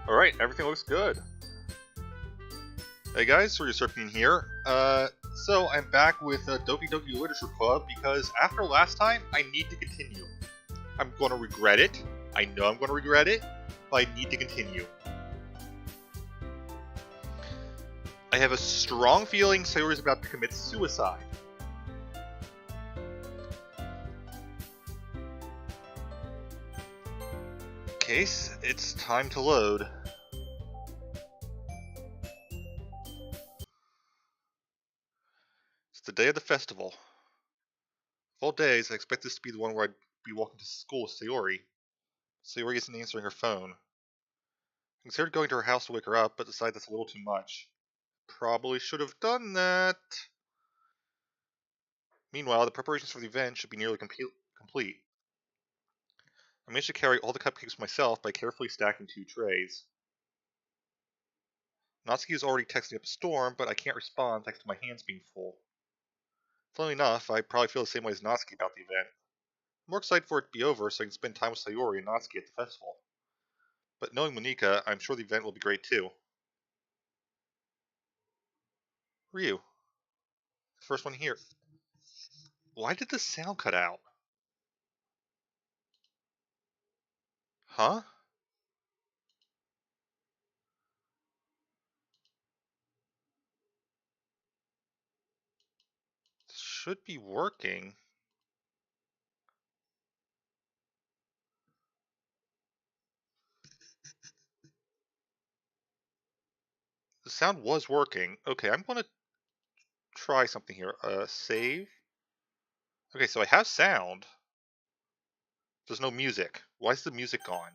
Alright, everything looks good. Hey guys, Surfing here. So I'm back with Doki Literature Club because after last time, I need to continue. I'm going to regret it. I know I'm going to regret it, but I need to continue. I have a strong feeling Sayori's about to commit suicide. Case, it's time to load. It's the day of the festival. Of all days, I expect this to be the one where I'd be walking to school with Sayori. Sayori isn't answering her phone. I considered going to her house to wake her up, but decided that's a little too much. Probably should have done that. Meanwhile, the preparations for the event should be nearly complete. I managed to carry all the cupcakes myself by carefully stacking 2 trays. Natsuki is already texting up a storm, but I can't respond thanks to my hands being full. Funnily enough, I probably feel the same way as Natsuki about the event. I'm more excited for it to be over so I can spend time with Sayori and Natsuki at the festival. But knowing Monika, I'm sure the event will be great too. Ryu, the first one here. Why did the sound cut out? Huh? This should be working. The sound was working. Okay, I'm gonna try something here. Save. Okay, so I have sound. There's no music. Why is the music gone?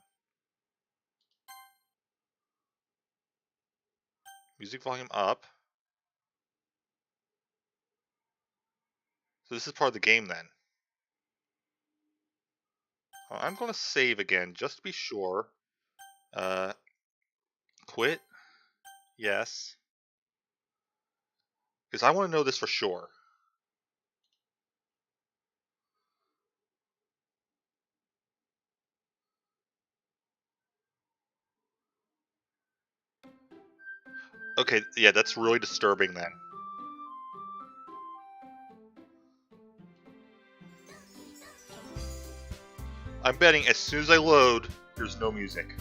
Music volume up. So this is part of the game then. I'm gonna save again just to be sure. Quit. Yes. Because I want to know this for sure. Okay, yeah, that's really disturbing then. I'm betting as soon as I load, there's no music.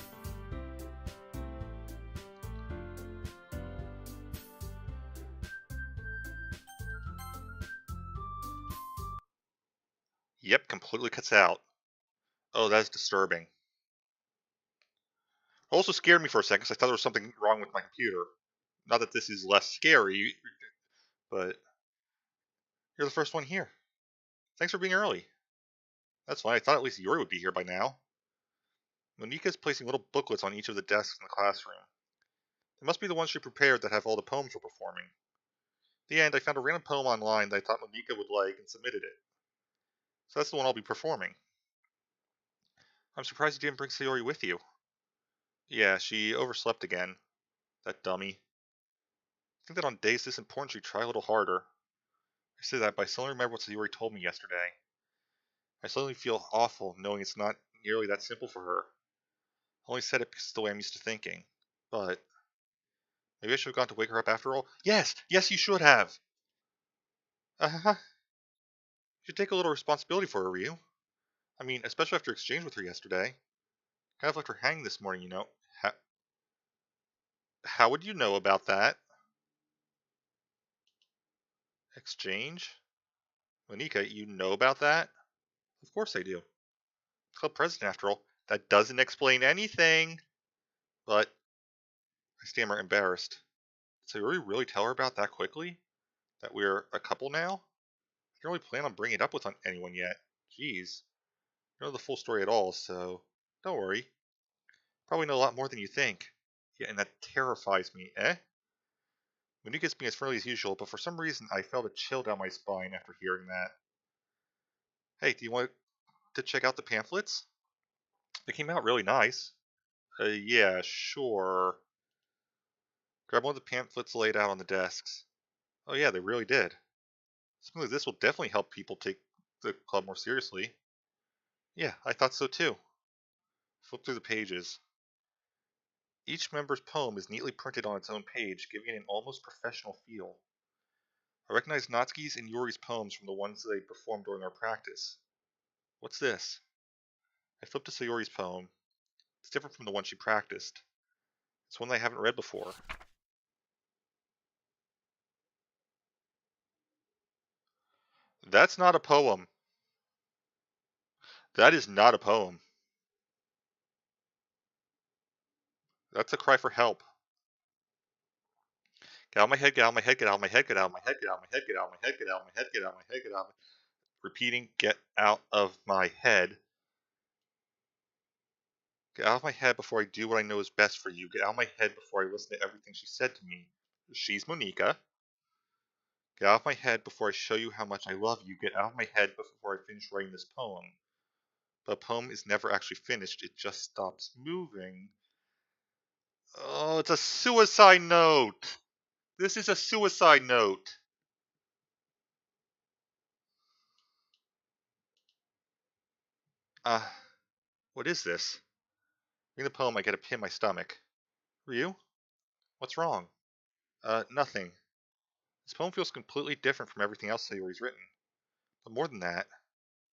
Yep, completely cuts out. Oh, that's disturbing. It also scared me for a second because I thought there was something wrong with my computer. Not that this is less scary, but you're the first one here. Thanks for being early. That's fine. I thought at least Yuri would be here by now. Monika's placing little booklets on each of the desks in the classroom. They must be the ones she prepared that have all the poems we're performing. In the end, I found a random poem online that I thought Monika would like and submitted it. So that's the one I'll be performing. I'm surprised you didn't bring Sayori with you. Yeah, she overslept again. That dummy. I think that on days this important she'd try a little harder. I say that, but I suddenly remember what Sayori told me yesterday. I suddenly feel awful knowing it's not nearly that simple for her. I only said it because it's the way I'm used to thinking. But maybe I should have gone to wake her up after all. Yes, you should have. You should take a little responsibility for her, Ryu. I mean, especially after exchange with her yesterday. Kind of left her hanging this morning, you know. How would you know about that? Exchange? Monika, you know about that? Of course I do. Club president, after all. That doesn't explain anything. But I stammer, embarrassed. Did Sayori really tell her about that quickly? That we're a couple now? I don't really plan on bringing it up with anyone yet. Jeez. I don't know the full story at all, so don't worry. Probably know a lot more than you think. Yeah, and that terrifies me, eh? Monika's being as friendly as usual, but for some reason I felt a chill down my spine after hearing that. Hey, do you want to check out the pamphlets? They came out really nice. Yeah, sure. Grab one of the pamphlets laid out on the desks. Oh yeah, they really did. Something like this will definitely help people take the club more seriously. Yeah, I thought so too. Flip through the pages. Each member's poem is neatly printed on its own page, giving it an almost professional feel. I recognize Natsuki's and Yuri's poems from the ones they performed during our practice. What's this? I flipped to Sayori's poem. It's different from the one she practiced. It's one I haven't read before. That's not a poem. That is not a poem. That's a cry for help. Get out of my head, get out of my head, get out of my head, get out of my head, get out of my head, get out of my head, get out of my head, get out of my head, get out of my head. Repeating, get out of my head. Get out of my head before I do what I know is best for you. Get out of my head before I listen to everything she said to me. She's Monika. Get out of my head before I show you how much I love you. Get out of my head before I finish writing this poem. But a poem is never actually finished. It just stops moving. Oh, it's a suicide note. This is a suicide note. What is this? Reading the poem, I get a pin in my stomach. Ryu? What's wrong? Nothing. This poem feels completely different from everything else Sayori's written. But more than that,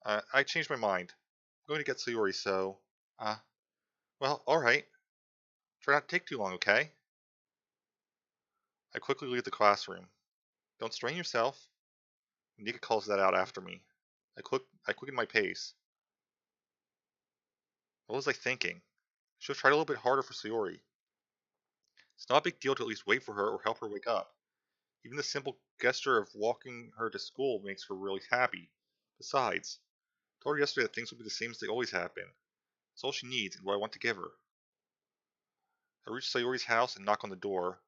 I changed my mind. I'm going to get Sayori, so, well, alright. Try not to take too long, okay? I quickly leave the classroom. Don't strain yourself. Nika calls that out after me. I quicken my pace. What was I thinking? I should have tried a little bit harder for Sayori. It's not a big deal to at least wait for her or help her wake up. Even the simple gesture of walking her to school makes her really happy. Besides, I told her yesterday that things will be the same as they always have been. It's all she needs and what I want to give her. I reach Sayori's house and knock on the door.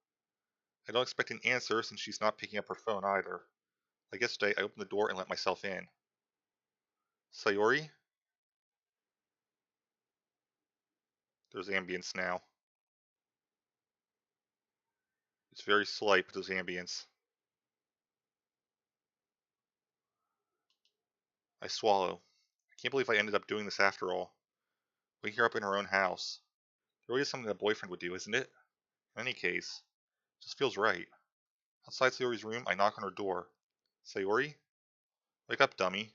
I don't expect an answer since she's not picking up her phone either. Like yesterday, I open the door and let myself in. Sayori? There's ambience now. It's very slight, but there's ambience. I swallow. I can't believe I ended up doing this after all. Waking her up in her own house. It really is something that a boyfriend would do, isn't it? In any case, it just feels right. Outside Sayori's room, I knock on her door. Sayori? Wake up, dummy.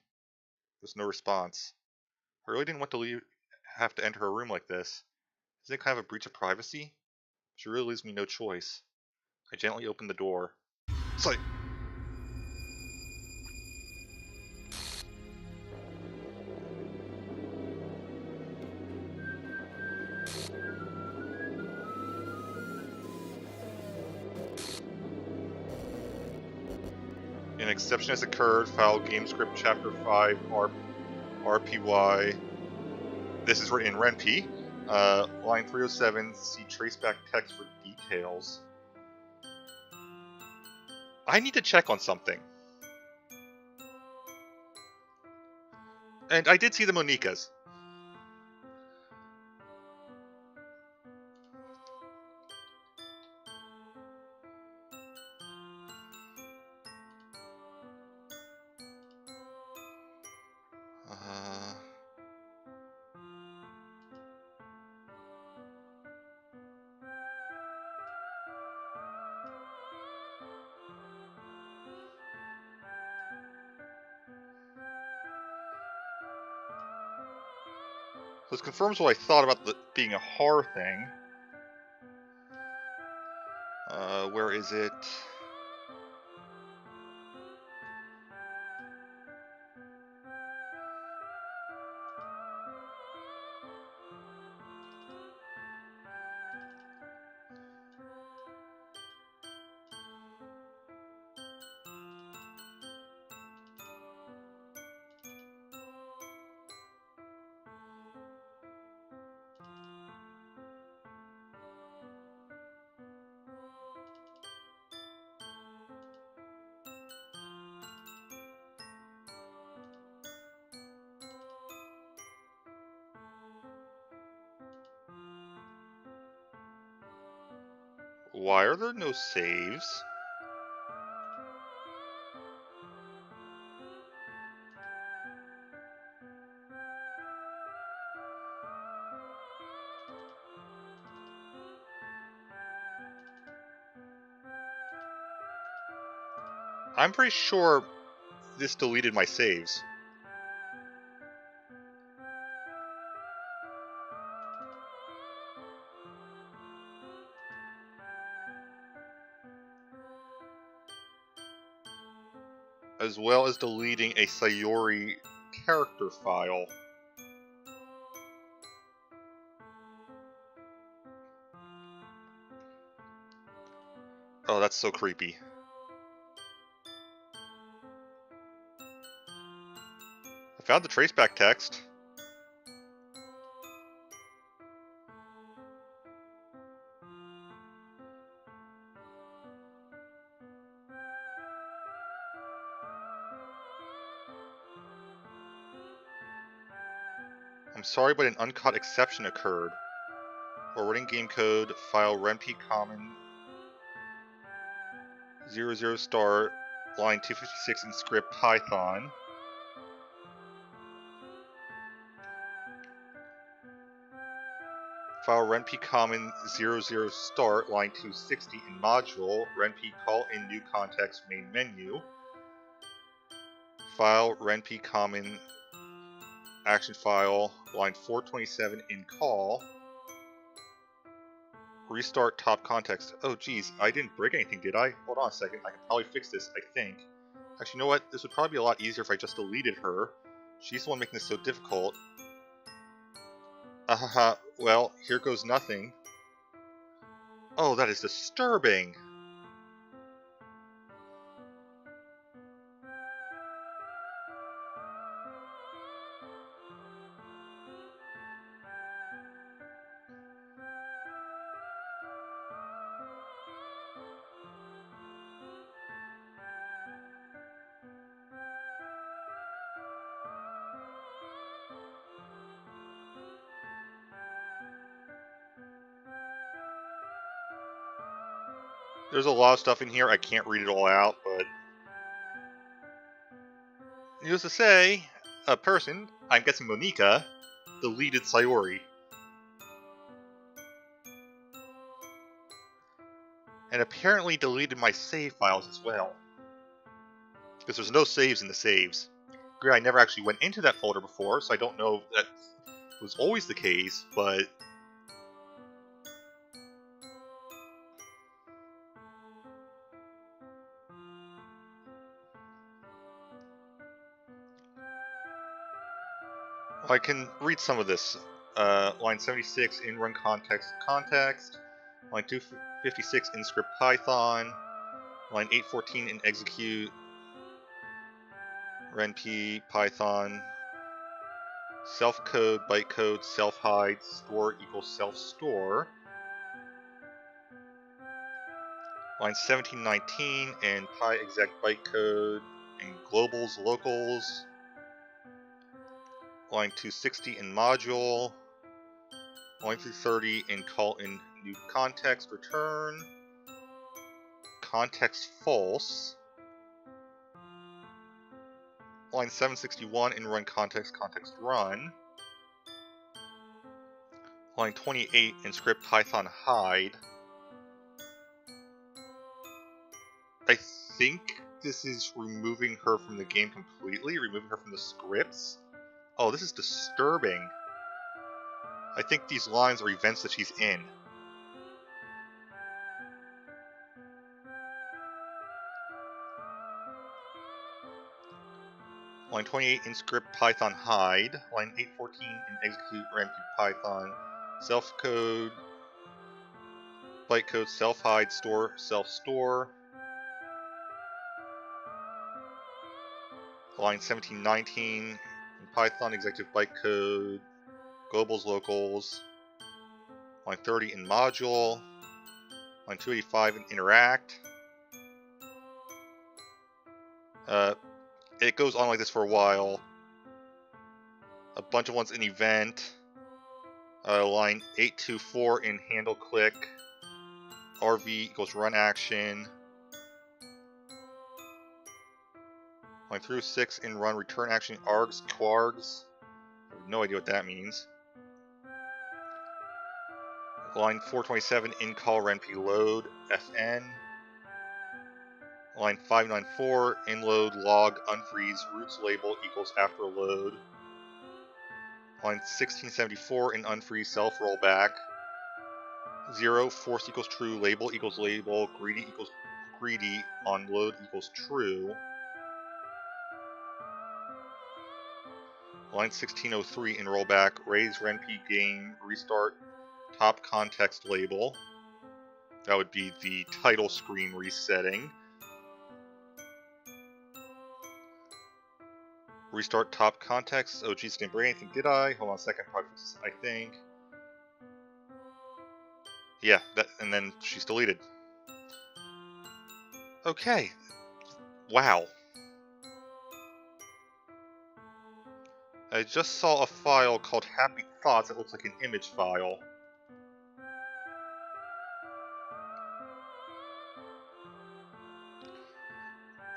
There's no response. I really didn't want to have to enter her room like this. Isn't it kind of a breach of privacy? She really leaves me no choice. I gently open the door. Say. An exception has occurred. File GameScript Chapter 5 RPY. This is written in RenP. Line 307. See traceback text for details. I need to check on something. And I did see the Monikas. This confirms what I thought about being a horror thing. Where is it? Why are there no saves? I'm pretty sure this deleted my saves. As well as deleting a Sayori character file. Oh, that's so creepy. I found the traceback text. I'm sorry, but an uncut exception occurred. Forwarding game code, file renp common 00 start, line 256 in script Python. File renp common 00 start, line 260 in module, renp call in new context main menu. File renp common action file, line 427 in call. Restart top context. Oh geez, I didn't break anything, did I? Hold on a second, I can probably fix this, I think. Actually, you know what? This would probably be a lot easier if I just deleted her. She's the one making this so difficult. Ahaha, well, here goes nothing. Oh, that is disturbing. There's a lot of stuff in here, I can't read it all out, but... needless to say, a person, I'm guessing Monika, deleted Sayori. And apparently deleted my save files as well. Because there's no saves in the saves. I never actually went into that folder before, so I don't know if that was always the case, but... I can read some of this. Line 76 in run context. Line 256 in script Python. Line 814 in execute. renp Python. Self code, bytecode, self hide, store equals self store. Line 1719 and PyExec bytecode and globals locals. Line 260 in module, line 330 in call in new context return, context false, line 761 in run context run, line 28 in script Python hide. I think this is removing her from the game completely, removing her from the scripts. Oh, this is disturbing. I think these lines are events that she's in. Line 28 in script Python hide. Line 814 in execute renp Python. Self code, bytecode, self hide, store, self store. Line 1719 in Python executive bytecode, globals locals. Line 30 in module. Line 285 in interact. It goes on like this for a while. A bunch of ones in event. Line 824 in handle click. RV equals run action. Line 306 in run return action. Args, quargs. I have no idea what that means. Line 427 in call renp load. FN. Line 594, inload, log, unfreeze, roots label equals after load. Line 1674, in unfreeze, self rollback. 0, force equals true, label, greedy equals greedy, on load equals true. Line 1603, in rollback, raise renp game, restart, top context label. That would be the title screen resetting. Restart top context. Oh geez, didn't break anything, did I? Hold on a second, probably fix this, I think. Yeah, that, and then she's deleted. Okay. Wow. I just saw a file called Happy Thoughts that looks like an image file.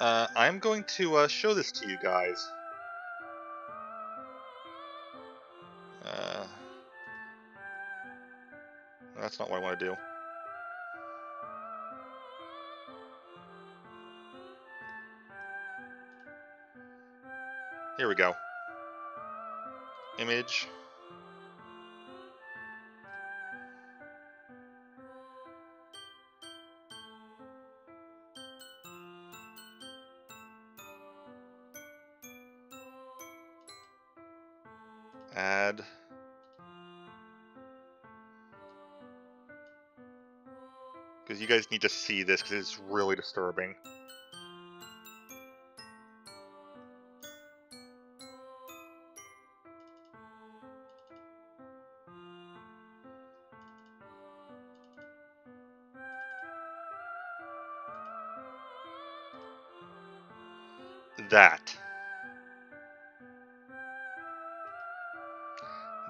I'm going to show this to you guys. That's not what I want to do. Here we go. Image. Add. Because you guys need to see this because it's really disturbing.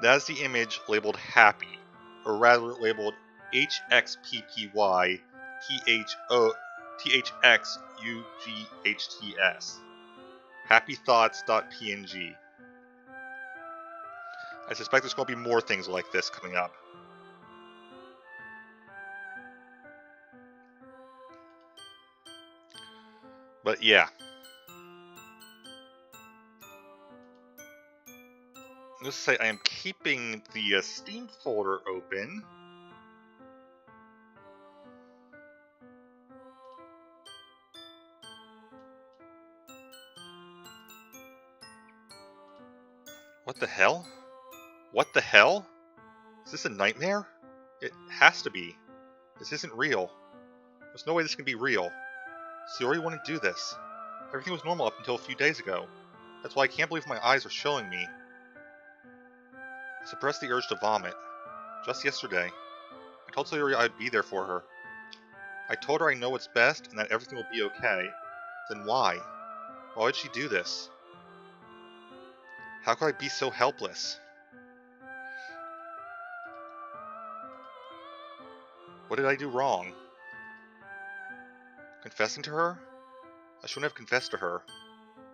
That's the image labeled happy, or rather labeled HXPPY THXUGHTS. Happythoughts.png. I suspect there's going to be more things like this coming up. But yeah. Let's say I am keeping the Steam folder open. What the hell? What the hell? Is this a nightmare? It has to be. This isn't real. There's no way this can be real. Sayori wouldn't do this. Everything was normal up until a few days ago. That's why I can't believe my eyes are showing me. I suppressed the urge to vomit. Just yesterday. I told Sayori I'd be there for her. I told her I know what's best and that everything will be okay. Then why? Why would she do this? How could I be so helpless? What did I do wrong? Confessing to her? I shouldn't have confessed to her.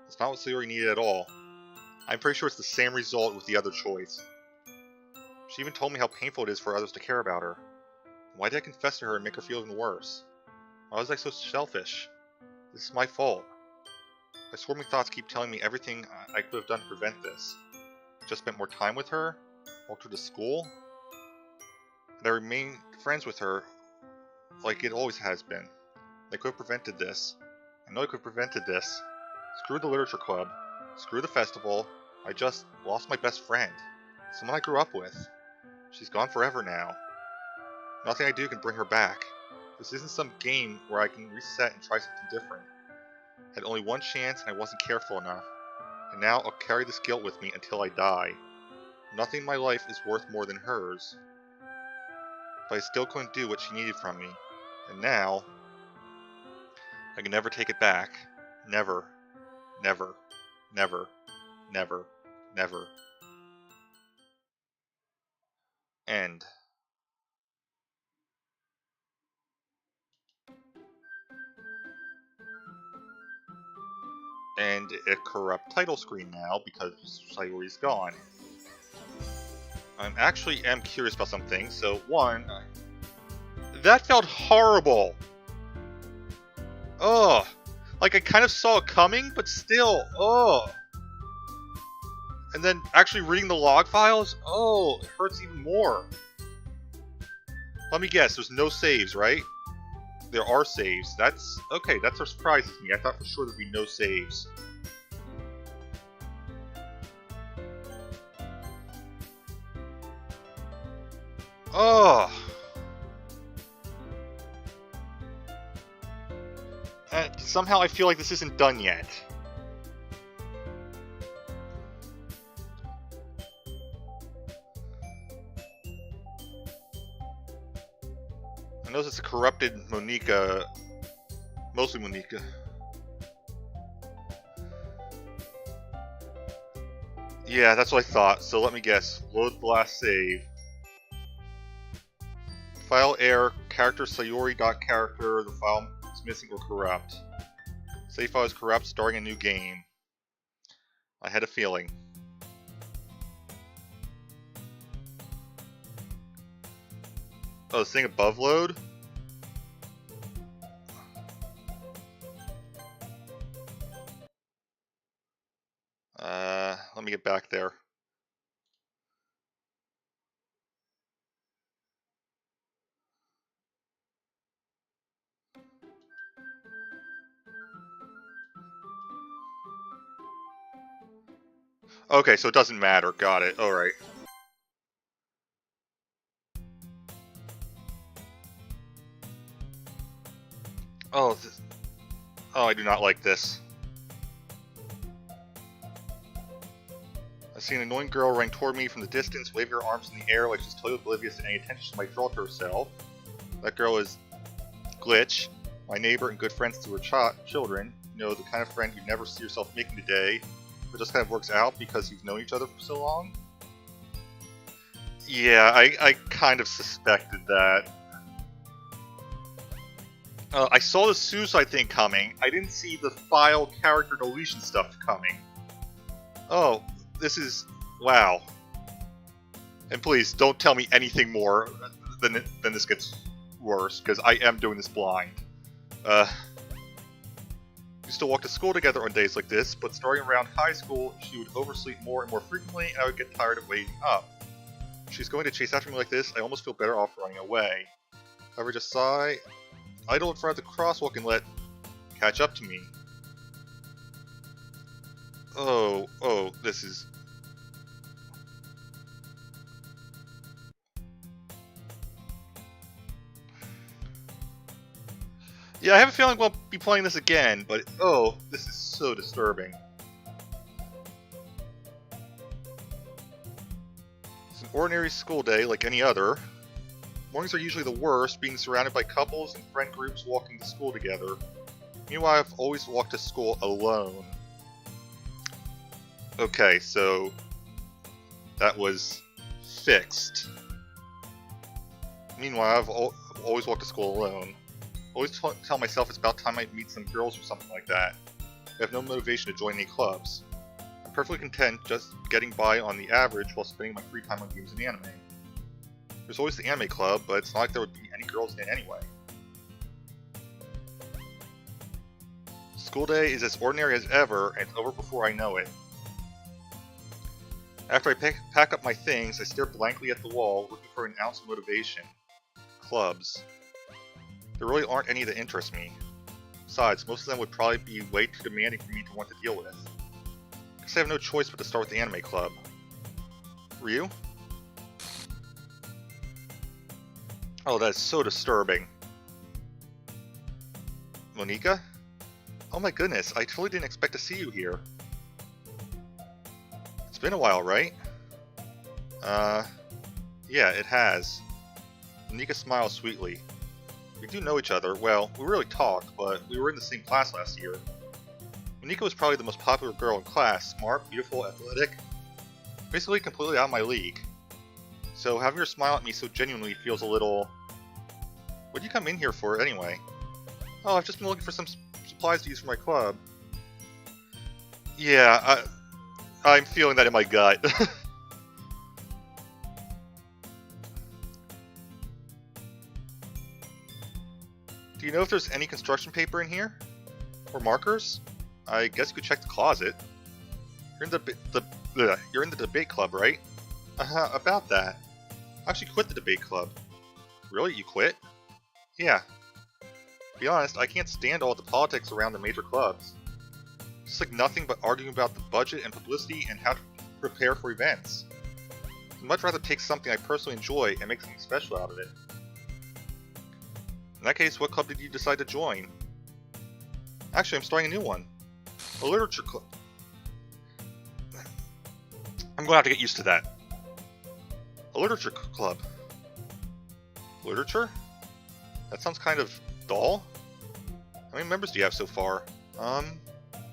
It's not what Sayori needed at all. I'm pretty sure it's the same result with the other choice. She even told me how painful it is for others to care about her. Why did I confess to her and make her feel even worse? Why was I so selfish? This is my fault. My swarming thoughts keep telling me everything I could have done to prevent this. Just spent more time with her, walked her to school, and I remained friends with her like it always has been. I could have prevented this. I know I could have prevented this. Screw the literature club. Screw the festival. I just lost my best friend. Someone I grew up with. She's gone forever now. Nothing I do can bring her back. This isn't some game where I can reset and try something different. I had only one chance and I wasn't careful enough. And now I'll carry this guilt with me until I die. Nothing in my life is worth more than hers. But I still couldn't do what she needed from me. And now, I can never take it back. Never. Never. Never. Never. Never. End. And a corrupt title screen now because Sayori's gone. I'm curious about something. So one, that felt horrible. Ugh. Like, I kind of saw it coming, but still, oh. And then actually reading the log files, oh, it hurts even more. Let me guess, there's no saves, right? There are saves. That's, okay, that's what surprises me. I thought for sure there'd be no saves. Oh. And somehow I feel like this isn't done yet. I know it's a corrupted Monica, mostly Monica. Yeah, that's what I thought. So let me guess. Load the last save. File error, character sayori.character, the file is missing or corrupt. Save file is corrupt, starting a new game. I had a feeling. Oh, this thing above load? Let me get back there. Okay, so it doesn't matter. Got it. Alright. Oh, oh, I do not like this. I see an annoying girl running toward me from the distance, waving her arms in the air like she's totally oblivious to any attention she might draw to herself. That girl is Glitch, my neighbor and good friends to her children. You know, the kind of friend you never see yourself making today, but just kind of works out because you've known each other for so long. Yeah, I kind of suspected that. I saw the suicide thing coming. I didn't see the file character deletion stuff coming. Oh, this is... wow. And please, don't tell me anything more than this gets worse, because I am doing this blind. We used to walk to school together on days like this, but starting around high school, she would oversleep more and more frequently, and I would get tired of waiting up. If she's going to chase after me like this, I almost feel better off running away. However, just sigh, idle in front of the crosswalk and let catch up to me. Oh, this is... yeah, I have a feeling we'll be playing this again, but oh, this is so disturbing. It's an ordinary school day like any other. Mornings are usually the worst, being surrounded by couples and friend groups walking to school together. Meanwhile, I've always walked to school alone. Okay, so that was fixed. Meanwhile, I've always walked to school alone. I always tell myself it's about time I meet some girls or something like that. I have no motivation to join any clubs. I'm perfectly content just getting by on the average while spending my free time on games and anime. There's always the anime club, but it's not like there would be any girls in it anyway. School day is as ordinary as ever, and it's over before I know it. After I pack up my things, I stare blankly at the wall, looking for an ounce of motivation. Clubs. There really aren't any that interest me. Besides, most of them would probably be way too demanding for me to want to deal with. I guess I have no choice but to start with the anime club. Ryu? Oh, that is so disturbing. Monica? Oh my goodness, I totally didn't expect to see you here. It's been a while, right? Yeah, it has. Monica smiles sweetly. We do know each other. Well, we rarely talk, but we were in the same class last year. Monica was probably the most popular girl in class, smart, beautiful, athletic, basically completely out of my league. So having her smile at me so genuinely feels a little... What'd you come in here for, anyway? Oh, I've just been looking for some supplies to use for my club. Yeah, I'm feeling that in my gut. Do you know if there's any construction paper in here? Or markers? I guess you could check the closet. You're in the debate club, right? About that. I actually quit the debate club. Really? You quit? Yeah. To be honest, I can't stand all the politics around the major clubs. It's like nothing but arguing about the budget and publicity and how to prepare for events. I'd much rather take something I personally enjoy and make something special out of it. In that case, what club did you decide to join? Actually, I'm starting a new one. A literature club. I'm going to have to get used to that. A literature club. Literature? That sounds kind of dull. How many members do you have so far?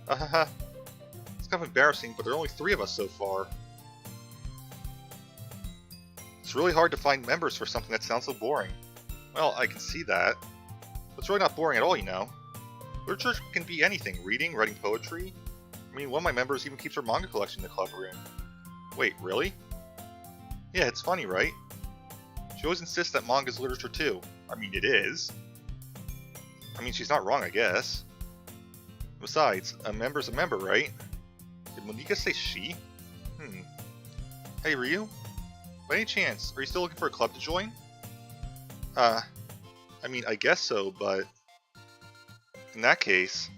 It's kind of embarrassing, but there are only 3 of us so far. It's really hard to find members for something that sounds so boring. Well, I can see that. But it's really not boring at all, you know. Literature can be anything. Reading, writing poetry. I mean, one of my members even keeps her manga collection in the club room. Wait, really? Yeah, it's funny, right? She always insists that manga is literature too. I mean, it is. I mean, she's not wrong, I guess. Besides, a member's a member, right? Did Monika say she? Hey, Ryu? By any chance, are you still looking for a club to join? I mean, I guess so, but... in that case...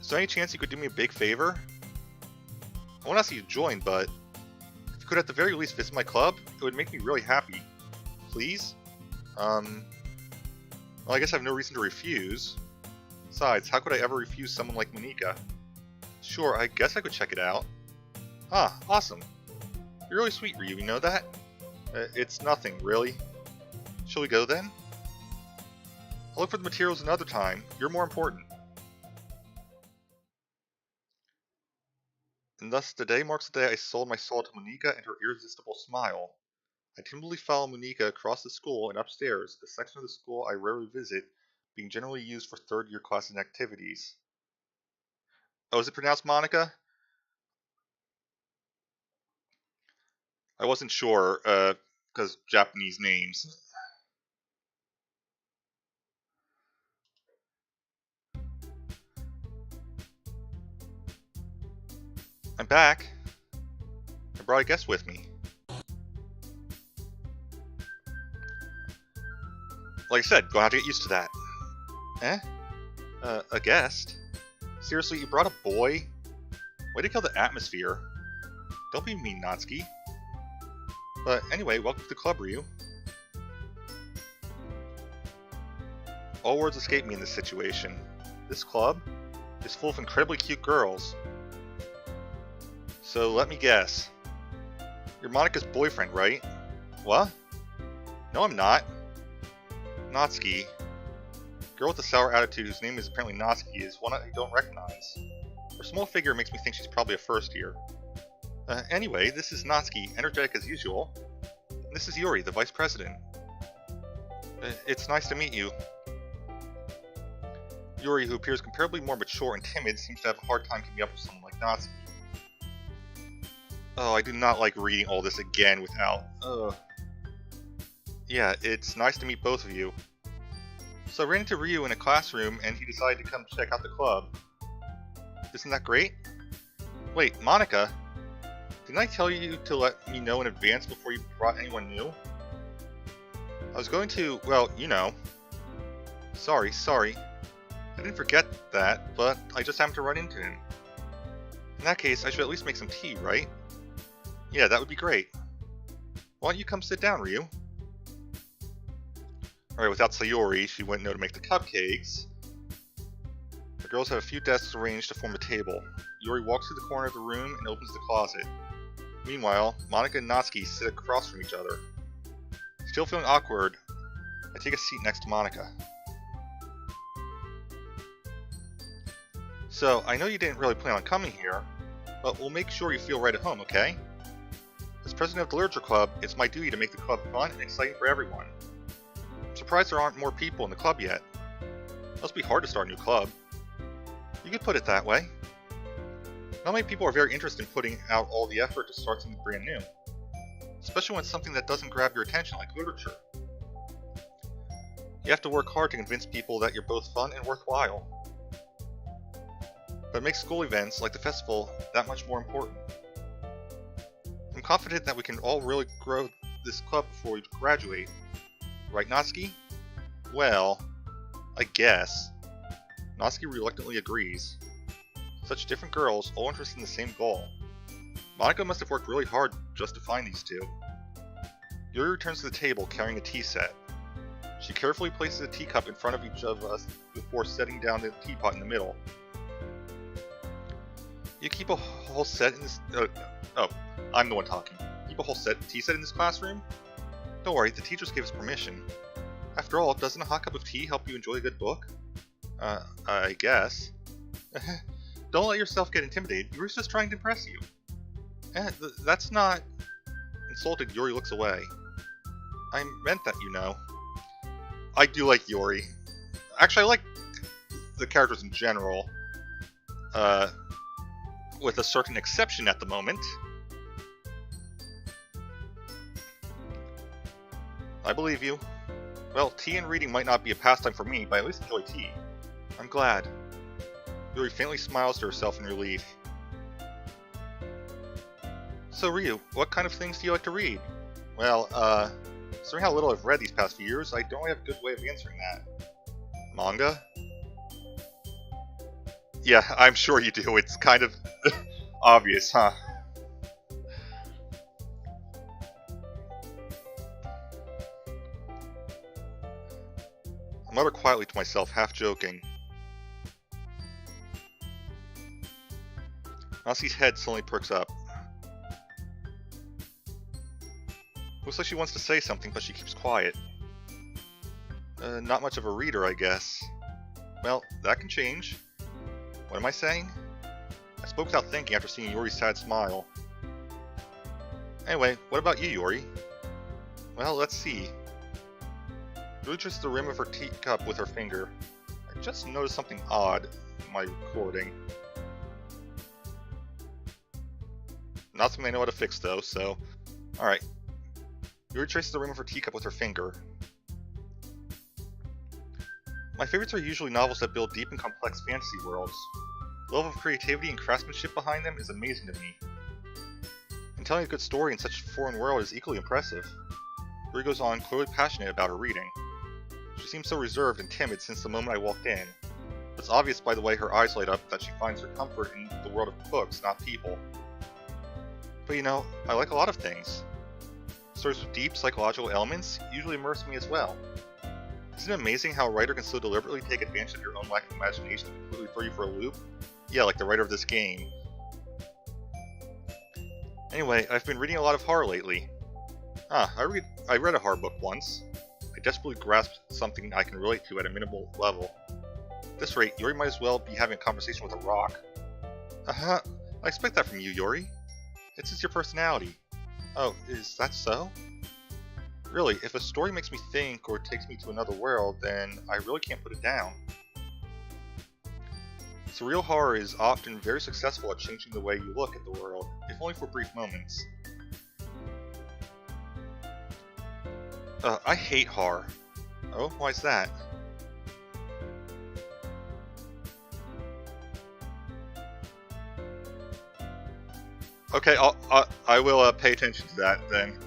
is there any chance you could do me a big favor? I won't ask you to join, but... if you could at the very least visit my club, it would make me really happy. Please? Well, I guess I have no reason to refuse. Besides, how could I ever refuse someone like Monika? Sure, I guess I could check it out. Ah, awesome. You're really sweet, Ryu, you know that? It's nothing, really. Shall we go then? I'll look for the materials another time. You're more important. And thus, today marks the day I sold my soul to Monika and her irresistible smile. I timidly follow Monika across the school and upstairs, the section of the school I rarely visit, being generally used for third-year classes and activities. Oh, is it pronounced Monica? I wasn't sure, because Japanese names. I'm back. I brought a guest with me. Like I said, gonna have to get used to that. Eh? A guest? Seriously, you brought a boy? Way to kill the atmosphere. Don't be mean, Natsuki. But anyway, welcome to the club, Ryu. All words escape me in this situation. This club is full of incredibly cute girls. So let me guess. You're Monika's boyfriend, right? What? No, I'm not. Natsuki. Girl with a sour attitude whose name is apparently Natsuki is one I don't recognize. Her small figure makes me think she's probably a first year. Anyway, this is Natsuki, energetic as usual. And this is Yuri, the vice president. It's nice to meet you. Yuri, who appears comparably more mature and timid, seems to have a hard time keeping up with someone like Natsuki. Oh, I do not like reading all this again without... Yeah, it's nice to meet both of you. So I ran into Ryu in a classroom and he decided to come check out the club. Isn't that great? Wait, Monika? Didn't I tell you to let me know in advance before you brought anyone new? I was going to, well, you know. Sorry. I didn't forget that, but I just happened to run into him. In that case, I should at least make some tea, right? Yeah, that would be great. Why don't you come sit down, Ryu? Alright, without Sayori, she went to make the cupcakes. The girls have a few desks arranged to form a table. Yuri walks through the corner of the room and opens the closet. Meanwhile, Monika and Natsuki sit across from each other. Still feeling awkward, I take a seat next to Monika. So, I know you didn't really plan on coming here, but we'll make sure you feel right at home, okay? As president of the Literature Club, it's my duty to make the club fun and exciting for everyone. I'm surprised there aren't more people in the club yet. It must be hard to start a new club. You could put it that way. Not many people are very interested in putting out all the effort to start something brand new. Especially when it's something that doesn't grab your attention like literature. You have to work hard to convince people that you're both fun and worthwhile. but it makes school events, like the festival, that much more important. I'm confident that we can all really grow this club before we graduate. Right, Natsuki? Well, I guess. Natsuki reluctantly agrees. Such different girls, all interested in the same goal. Monica must have worked really hard just to find these two. Yuri returns to the table carrying a tea set. She carefully places a teacup in front of each of us before setting down the teapot in the middle. You keep a whole set in this... oh, I'm the one talking. Keep a whole tea set in this classroom? Don't worry, the teachers gave us permission. After all, doesn't a hot cup of tea help you enjoy a good book? I guess. Don't let yourself get intimidated. Yuri's just trying to impress you. That's not... Insulted, Yuri looks away. I meant that, you know. I do like Yuri. Actually, I like the characters in general. With a certain exception at the moment. I believe you. Well, tea and reading might not be a pastime for me, but I at least enjoy tea. I'm glad. Yuri faintly smiles to herself in relief. So Ryu, what kind of things do you like to read? Well, considering how little I've read these past few years, I don't really have a good way of answering that. Manga? Yeah, I'm sure you do. It's kind of obvious, huh? I mutter quietly to myself, half joking. Natsuki's head suddenly perks up. Looks like she wants to say something, but she keeps quiet. Not much of a reader, I guess. Well, that can change. What am I saying? I spoke without thinking after seeing Yuri's sad smile. Anyway, what about you, Yuri? Well, let's see. Yuri touches the rim of her teacup with her finger. I just noticed something odd in my recording. Not something I know how to fix, though, so... Alright. Yuri traces the rim of her teacup with her finger. My favorites are usually novels that build deep and complex fantasy worlds. The level of creativity and craftsmanship behind them is amazing to me. And telling a good story in such a foreign world is equally impressive. Yuri goes on, clearly passionate about her reading. She seems so reserved and timid since the moment I walked in. It's obvious by the way her eyes light up that she finds her comfort in the world of books, not people. But you know, I like a lot of things. Stories with deep psychological elements usually immerse me as well. Isn't it amazing how a writer can so deliberately take advantage of your own lack of imagination to completely throw you for a loop? Yeah, like the writer of this game. Anyway, I've been reading a lot of horror lately. I read a horror book once. I desperately grasped something I can relate to at a minimal level. At this rate, Yuri might as well be having a conversation with a rock. I expect that from you, Yuri. It's just your personality. Oh, is that so? Really, if a story makes me think or takes me to another world, then I really can't put it down. Surreal horror is often very successful at changing the way you look at the world, if only for brief moments. I hate horror. Oh, why's that? Okay, I will pay attention to that then.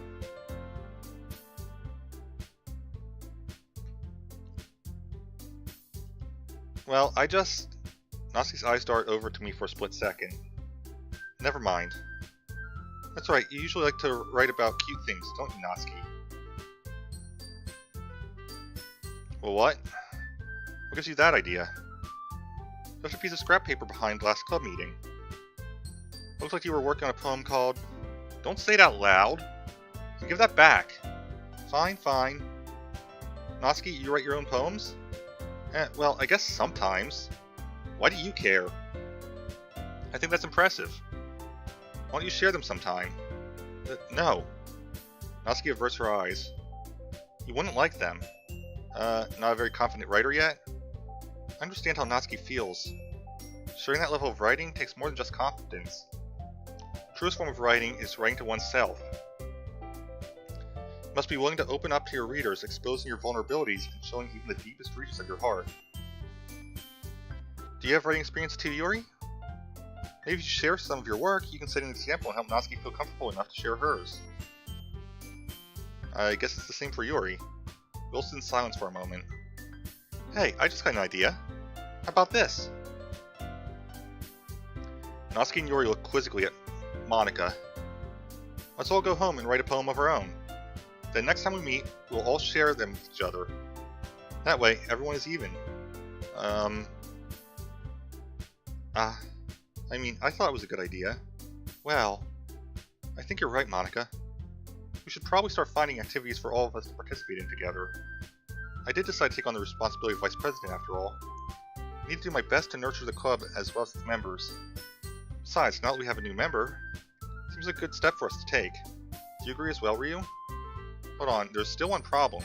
Well, Natsuki's eyes dart over to me for a split second. Never mind. That's right, you usually like to write about cute things, don't you, Natsuki? Well, what? What gives you that idea? You left a piece of scrap paper behind last club meeting. Looks like you were working on a poem called... Don't say it out loud! Give that back! Fine, fine. Natsuki, you write your own poems? Well, I guess sometimes. Why do you care? I think that's impressive. Why don't you share them sometime? No. Natsuki averts her eyes. You wouldn't like them. Not a very confident writer yet? I understand how Natsuki feels. Sharing that level of writing takes more than just confidence. The truest form of writing is writing to oneself. You must be willing to open up to your readers, exposing your vulnerabilities and showing even the deepest reaches of your heart. Do you have writing experience too, Yuri? Maybe if you share some of your work, you can set an example and help Natsuki feel comfortable enough to share hers. I guess it's the same for Yuri. We all sit in silence for a moment. Hey, I just got an idea. How about this? Natsuki and Yuri look quizzically at Monika. Let's all go home and write a poem of our own. Then next time we meet, we'll all share them with each other. That way, everyone is even. I mean, I thought it was a good idea. Well, I think you're right, Monika. We should probably start finding activities for all of us to participate in together. I did decide to take on the responsibility of vice president after all. I need to do my best to nurture the club as well as its members. Besides, now that we have a new member, it seems like a good step for us to take. Do you agree as well, Ryu? Hold on, there's still one problem.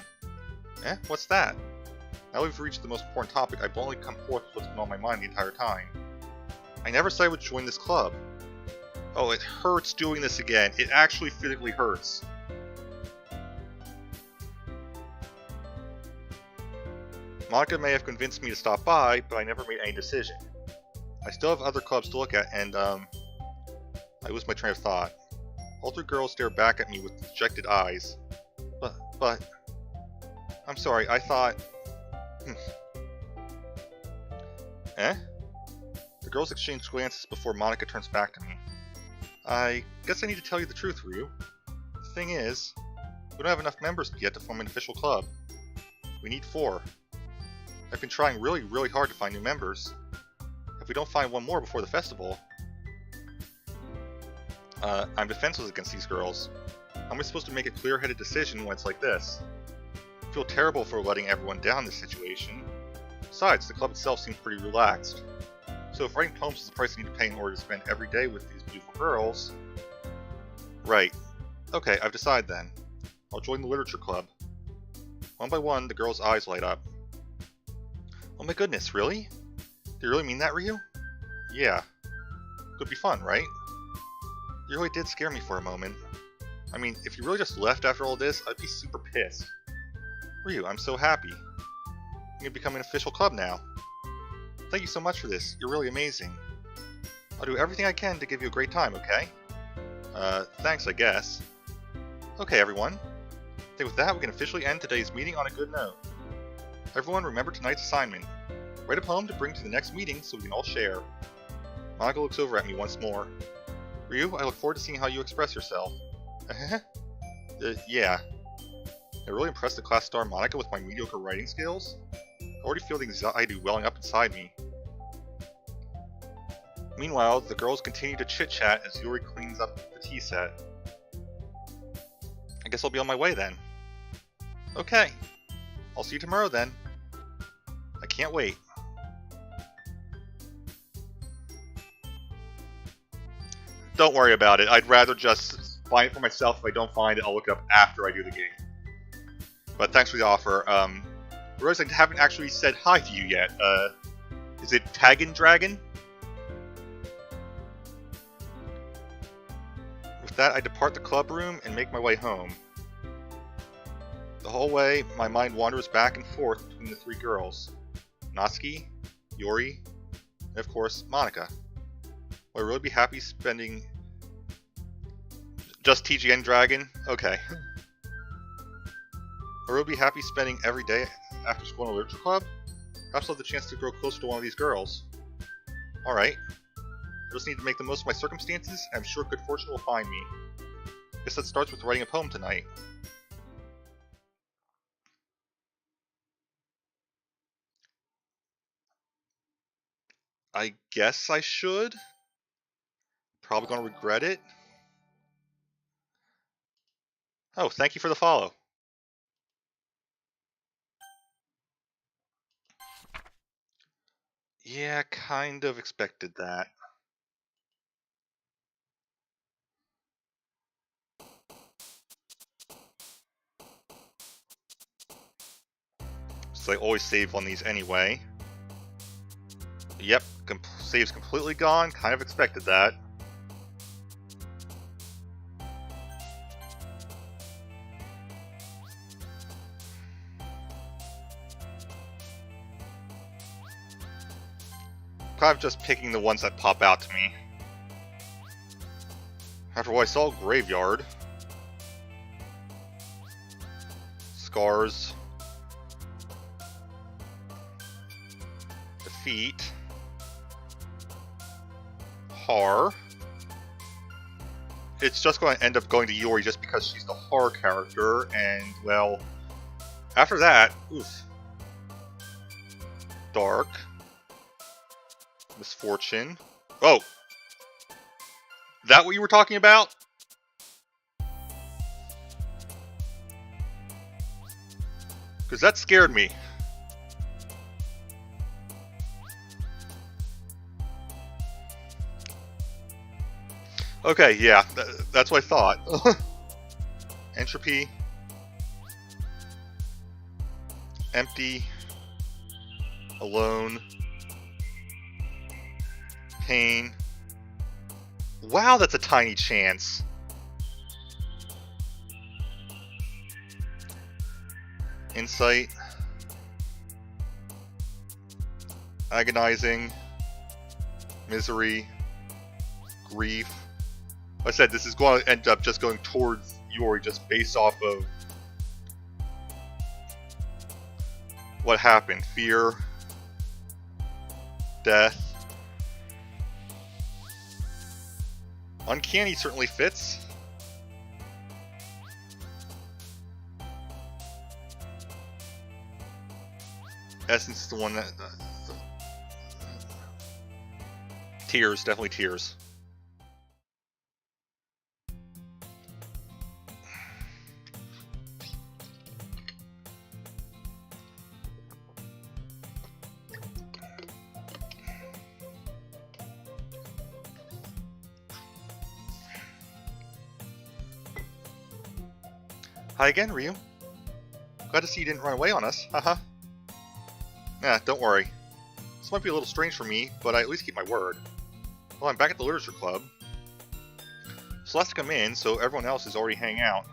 What's that? Now we've reached the most important topic, I've only come forth with what's been on my mind the entire time. I never said I would join this club. Oh, it hurts doing this again. It actually physically hurts. Monika may have convinced me to stop by, but I never made any decision. I still have other clubs to look at, and, I lose my train of thought. All three girls stare back at me with dejected eyes. But... I'm sorry, I thought... The girls exchange glances before Monika turns back to me. I guess I need to tell you the truth, Ryu. The thing is, we don't have enough members yet to form an official club. We need 4. I've been trying really, really hard to find new members. If we don't find one more before the festival... I'm defenseless against these girls. How am I supposed to make a clear-headed decision when it's like this? I feel terrible for letting everyone down in this situation. Besides, the club itself seems pretty relaxed. So if writing poems is the price I need to pay in order to spend every day with these beautiful girls... Right. Okay, I've decided then. I'll join the literature club. One by one, the girls' eyes light up. Oh my goodness, really? Do you really mean that, Ryu? Yeah. Could be fun, right? You really did scare me for a moment. I mean, if you really just left after all this, I'd be super pissed. Ryu, I'm so happy. I'm gonna become an official club now. Thank you so much for this. You're really amazing. I'll do everything I can to give you a great time, okay? Thanks, I guess. Okay, everyone. I think with that, we can officially end today's meeting on a good note. Everyone, remember tonight's assignment. Write a poem to bring to the next meeting so we can all share. Monika looks over at me once more. Ryu, I look forward to seeing how you express yourself. Yeah. I really impressed the class star Monika with my mediocre writing skills. I already feel the anxiety welling up inside me. Meanwhile, the girls continue to chit-chat as Yuri cleans up the tea set. I guess I'll be on my way then. Okay. I'll see you tomorrow then. I can't wait. Don't worry about it. I'd rather just find it for myself. If I don't find it, I'll look it up after I do the game. But thanks for the offer. Rose, I haven't actually said hi to you yet. Is it Taggin Dragon? With that, I depart the club room and make my way home. The whole way, my mind wanders back and forth between the 3 girls. Natsuki, Yuri, and of course, Monika. Will I really be happy spending... Just TGN Dragon? Okay. I'll really be happy spending every day after school in a literature club? Perhaps I'll have the chance to grow closer to one of these girls. Alright. I just need to make the most of my circumstances, and I'm sure good fortune will find me. Guess that starts with writing a poem tonight. I guess I should? Probably gonna regret it. Oh, thank you for the follow. Yeah, kind of expected that. So I always save on these anyway. Yep, save's completely gone. Kind of expected that. Kind of just picking the ones that pop out to me. After what I saw, graveyard. Scars. Defeat. Har. It's just going to end up going to Yori just because she's the Har character, and, well, after that, oof. Dark. Misfortune. Oh! That what you were talking about? Because that scared me. Okay, yeah, that's what I thought. Entropy. Empty. Alone. Pain. Wow, that's a tiny chance. Insight. Agonizing. Misery. Grief. Like I said, this is going to end up just going towards Yori just based off of what happened. Fear. Death. Uncanny certainly fits. Essence is the one that... tears, definitely tears. Hi again, Ryu. Glad to see you didn't run away on us, haha. Nah, don't worry. This might be a little strange for me, but I at least keep my word. Well, I'm back at the Literature Club. Celeste come in, so everyone else is already hanging out.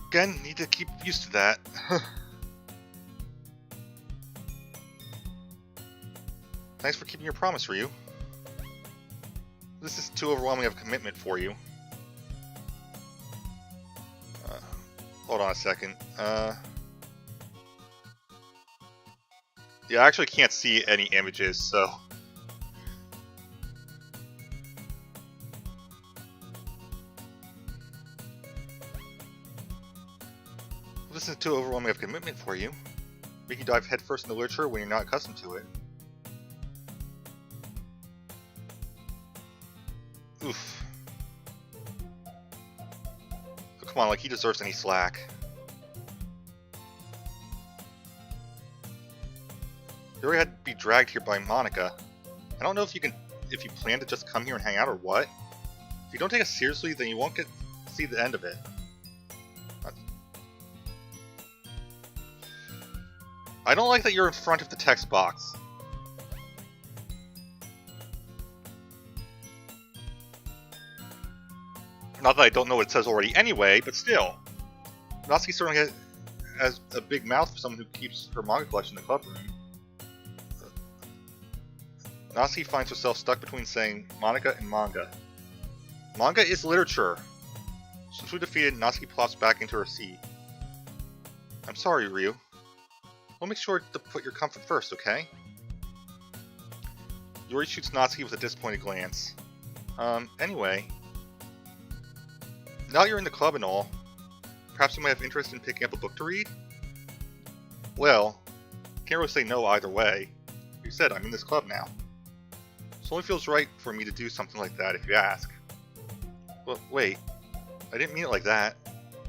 Again, need to keep used to that. Thanks for keeping your promise, Ryu. This is too overwhelming of a commitment for you. Hold on a second. Yeah, I actually can't see any images, so... This is too overwhelming of a commitment for you. We can dive headfirst into literature when you're not accustomed to it. Oof. Oh, come on, like he deserves any slack. You already had to be dragged here by Monica. I don't know if you plan to just come here and hang out or what. If you don't take us seriously, then you won't get to see the end of it. I don't like that you're in front of the text box. Not that I don't know what it says already anyway, but still. Natsuki certainly has a big mouth for someone who keeps her manga collection in the club room. Natsuki finds herself stuck between saying Monica and manga. Manga is literature. Since we defeated, Natsuki plops back into her seat. I'm sorry, Ryu. We'll make sure to put your comfort first, okay? Yori shoots Natsuki with a disappointed glance. Anyway... Now you're in the club and all, perhaps you might have interest in picking up a book to read? Well, can't really say no either way. You said I'm in this club now. So it only feels right for me to do something like that if you ask. But wait, I didn't mean it like that.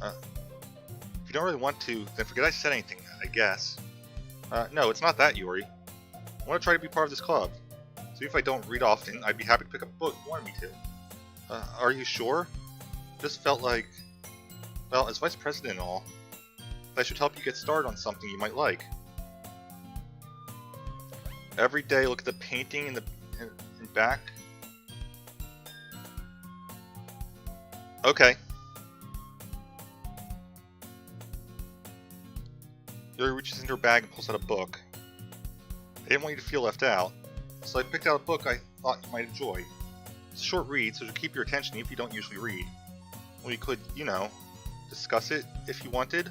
If you don't really want to, then forget I said anything, I guess. No, it's not that, Yori. I want to try to be part of this club. So if I don't read often, I'd be happy to pick up a book if you wanted me to. Are you sure? Just felt like, well, as vice president and all, I should help you get started on something you might like. Every day, look at the painting in the back. Okay. Yuri reaches into her bag and pulls out a book. I didn't want you to feel left out, so I picked out a book I thought you might enjoy. It's a short read, so it'll keep your attention even if you don't usually read. We could, discuss it if you wanted.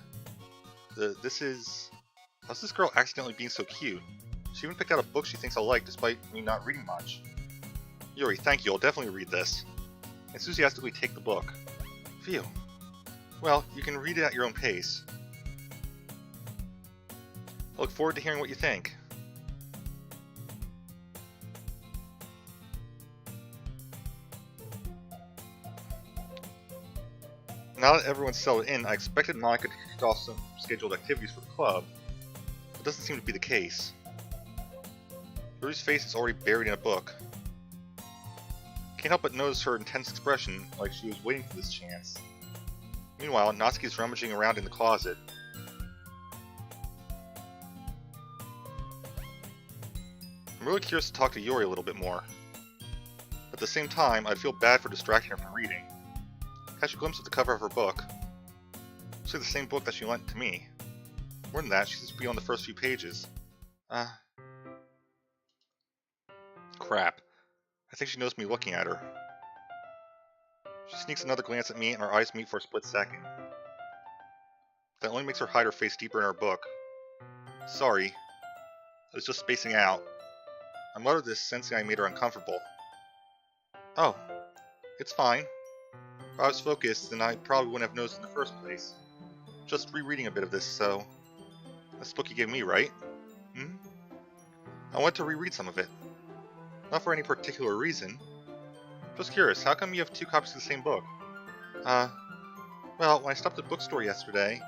This is... How's this girl accidentally being so cute? She even picked out a book she thinks I'll like despite me not reading much. Yuri, thank you, I'll definitely read this. I enthusiastically take the book. Phew. Well, you can read it at your own pace. I look forward to hearing what you think. Now that everyone's settled in, I expected Monica to kick off some scheduled activities for the club. It doesn't seem to be the case. Yuri's face is already buried in a book. Can't help but notice her intense expression, like she was waiting for this chance. Meanwhile, Natsuki is rummaging around in the closet. I'm really curious to talk to Yuri a little bit more. At the same time, I'd feel bad for distracting her from reading. Catch a glimpse of the cover of her book. It's the same book that she lent to me. More than that, she seems to be on the first few pages. Crap. I think she knows me looking at her. She sneaks another glance at me and our eyes meet for a split second. That only makes her hide her face deeper in her book. Sorry. I was just spacing out. I muttered this, sensing I made her uncomfortable. Oh. It's fine. If I was focused, then I probably wouldn't have noticed in the first place. Just rereading a bit of this, so... That's the book you gave me, right? I want to reread some of it. Not for any particular reason. Just curious, how come you have two copies of the same book? Well, when I stopped at the bookstore yesterday...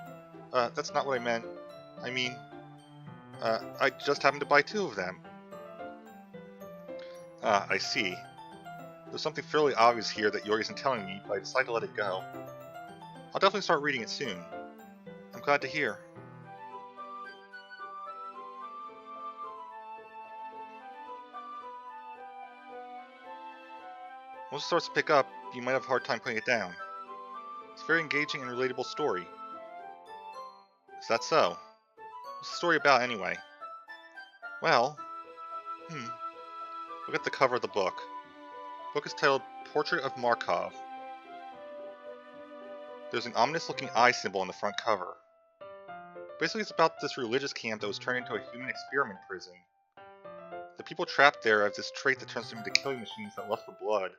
that's not what I meant. I mean... I just happened to buy two of them. I see. There's something fairly obvious here that Yuri isn't telling me, but I decided to let it go. I'll definitely start reading it soon. I'm glad to hear. Once it starts to pick up, you might have a hard time putting it down. It's a very engaging and relatable story. Is that so? What's the story about, anyway? Well... Look at the cover of the book. The book is titled Portrait of Markov. There's an ominous-looking eye symbol on the front cover. Basically, it's about this religious camp that was turned into a human experiment prison. The people trapped there have this trait that turns them into killing machines that lust for blood.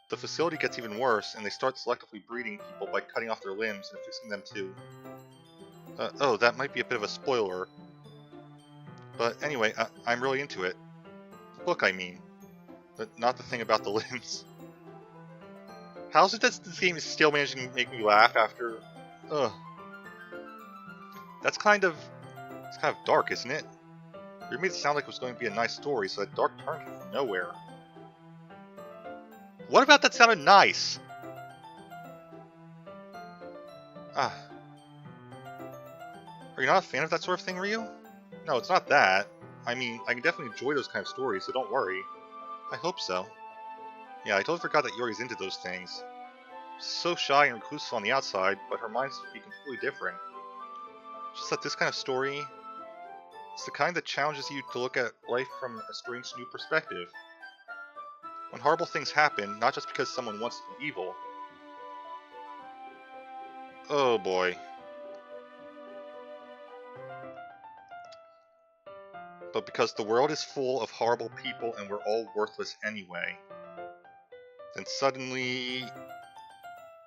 The facility gets even worse, and they start selectively breeding people by cutting off their limbs and fixing them to... oh, that might be a bit of a spoiler. But anyway, I'm really into it. The book, I mean. But not the thing about the limbs. How is it that this game is still managing to make me laugh after... Ugh. It's kind of dark, isn't it? You made it sound like it was going to be a nice story, so that dark turn came from nowhere. What about that sounded nice? Are you not a fan of that sort of thing, Ryu? No, it's not that. I mean, I can definitely enjoy those kind of stories, so don't worry. I hope so. Yeah, I totally forgot that Yuri's into those things. She's so shy and reclusive on the outside, but her mind seems to be completely different. Just that this kind of story... It's the kind that challenges you to look at life from a strange new perspective. When horrible things happen, not just because someone wants to be evil. Oh boy. But because the world is full of horrible people and we're all worthless anyway. Then suddenly...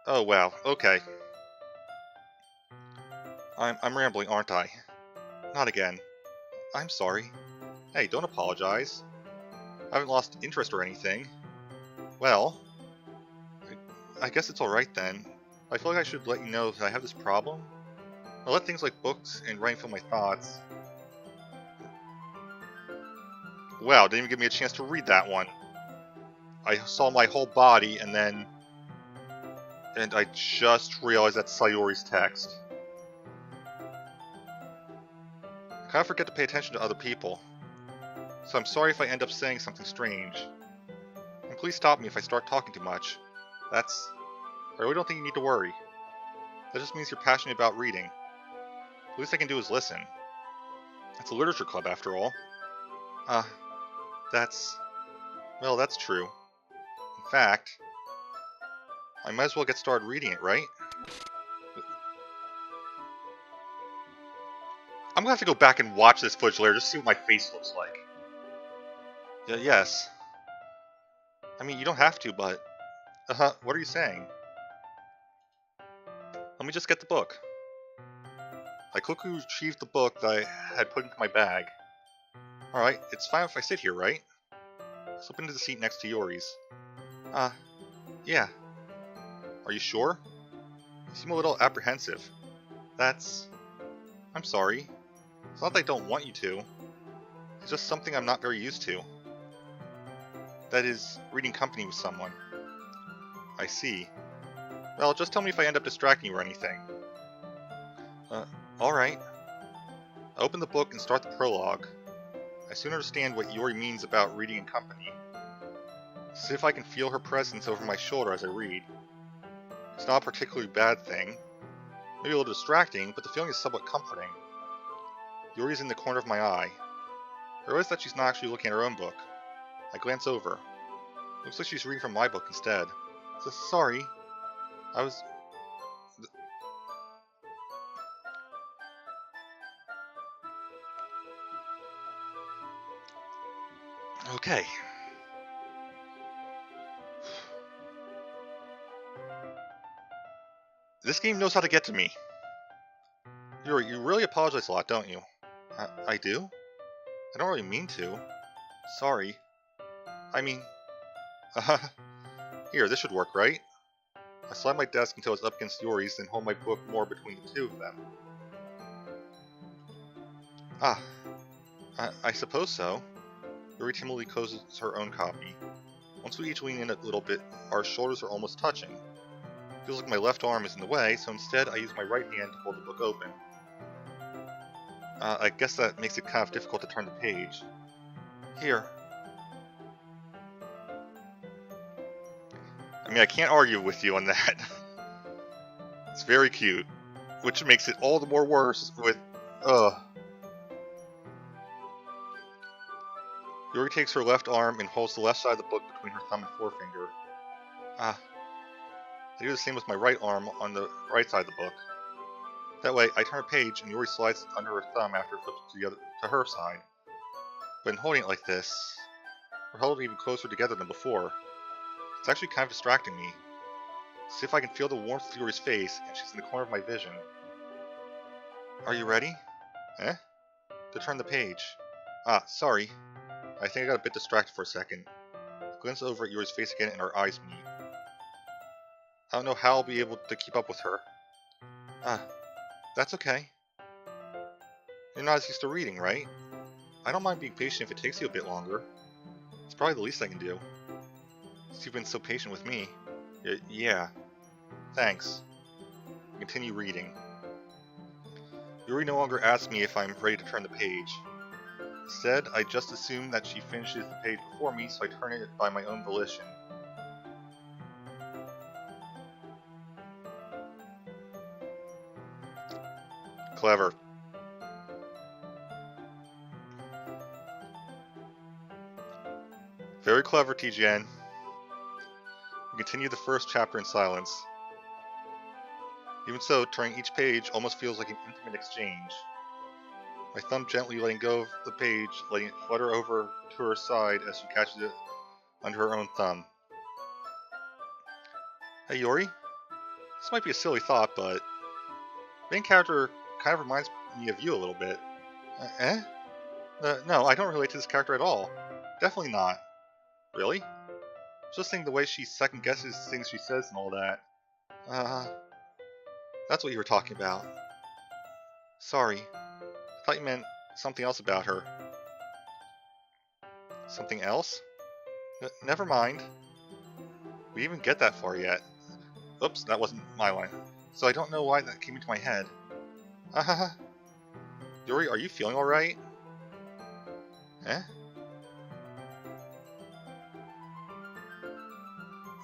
Oh wow, okay. I'm rambling, aren't I? Not again. I'm sorry. Hey, don't apologize. I haven't lost interest or anything. Well... I guess it's alright then. I feel like I should let you know that I have this problem. I let things like books and writing fill my thoughts. Wow, didn't even give me a chance to read that one. I saw my whole body and then... And I just realized that's Sayori's text. I kind of forget to pay attention to other people. So I'm sorry if I end up saying something strange. And please stop me if I start talking too much. I really don't think you need to worry. That just means you're passionate about reading. least I can do is listen. It's a literature club, after all. Well, that's true. In fact, I might as well get started reading it, right? I'm gonna have to go back and watch this footage later just to see what my face looks like. Yes. I mean, you don't have to, but... what are you saying? Let me just get the book. I quickly retrieved the book that I had put into my bag. Alright, it's fine if I sit here, right? Slip into the seat next to Yori's. Yeah. Are you sure? You seem a little apprehensive. I'm sorry. It's not that I don't want you to. It's just something I'm not very used to. That is, reading company with someone. I see. Well, just tell me if I end up distracting you or anything. Alright. I open the book and start the prologue. I soon understand what Yori means about reading in company. See if I can feel her presence over my shoulder as I read. It's not a particularly bad thing. Maybe a little distracting, but the feeling is somewhat comforting. Yori's in the corner of my eye. I realize that she's not actually looking at her own book. I glance over. Looks like she's reading from my book instead. So, sorry. Okay. This game knows how to get to me. You really apologize a lot, don't you? I do? I don't really mean to. Sorry. I mean... Here, this should work, right? I slide my desk until it's up against Yori's, then hold my book more between the two of them. I suppose so. Yori timidly closes her own copy. Once we each lean in a little bit, our shoulders are almost touching. It feels like my left arm is in the way, so instead I use my right hand to hold the book open. I guess that makes it kind of difficult to turn the page. Here. I mean, I can't argue with you on that. It's very cute. Which makes it all the more worse with... Yori takes her left arm and holds the left side of the book between her thumb and forefinger. I do the same with my right arm on the right side of the book. That way, I turn a page and Yori slides it under her thumb after it flips to her side. But in holding it like this, we're held even closer together than before. It's actually kind of distracting me. See if I can feel the warmth of Yori's face, and she's in the corner of my vision. Are you ready? To turn the page. Sorry. I think I got a bit distracted for a second. I glance over at Yori's face again and our eyes meet. I don't know how I'll be able to keep up with her. That's okay. You're not as used to reading, right? I don't mind being patient if it takes you a bit longer. It's probably the least I can do. Since you've been so patient with me. Yeah. Thanks. I continue reading. Yori no longer asks me if I'm ready to turn the page. Instead, I just assume that she finishes the page before me, so I turn it by my own volition. Clever. Very clever, TGN. We continue the first chapter in silence. Even so, turning each page almost feels like an intimate exchange. My thumb gently letting go of the page, letting it flutter over to her side as she catches it under her own thumb. Hey Yori, this might be a silly thought, but the main character kind of reminds me of you a little bit. No, I don't relate to this character at all. Definitely not. Really? Just think the way she second guesses things she says and all that. That's what you were talking about. Sorry. I thought you meant something else about her. Something else? Never mind. We didn't even get that far yet. Oops, that wasn't my line. So I don't know why that came into my head. Yori, are you feeling alright?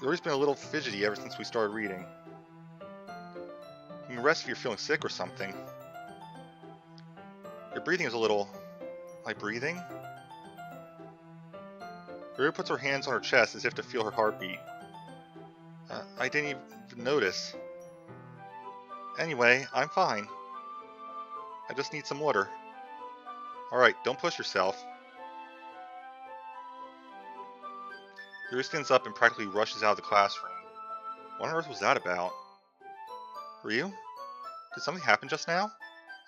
Yori's been a little fidgety ever since we started reading. You can rest if you're feeling sick or something. Your breathing is a little... My breathing? Ryu puts her hands on her chest as if to feel her heartbeat. I didn't even notice. Anyway, I'm fine. I just need some water. Alright, don't push yourself. Ryu stands up and practically rushes out of the classroom. What on earth was that about? Ryu? Did something happen just now?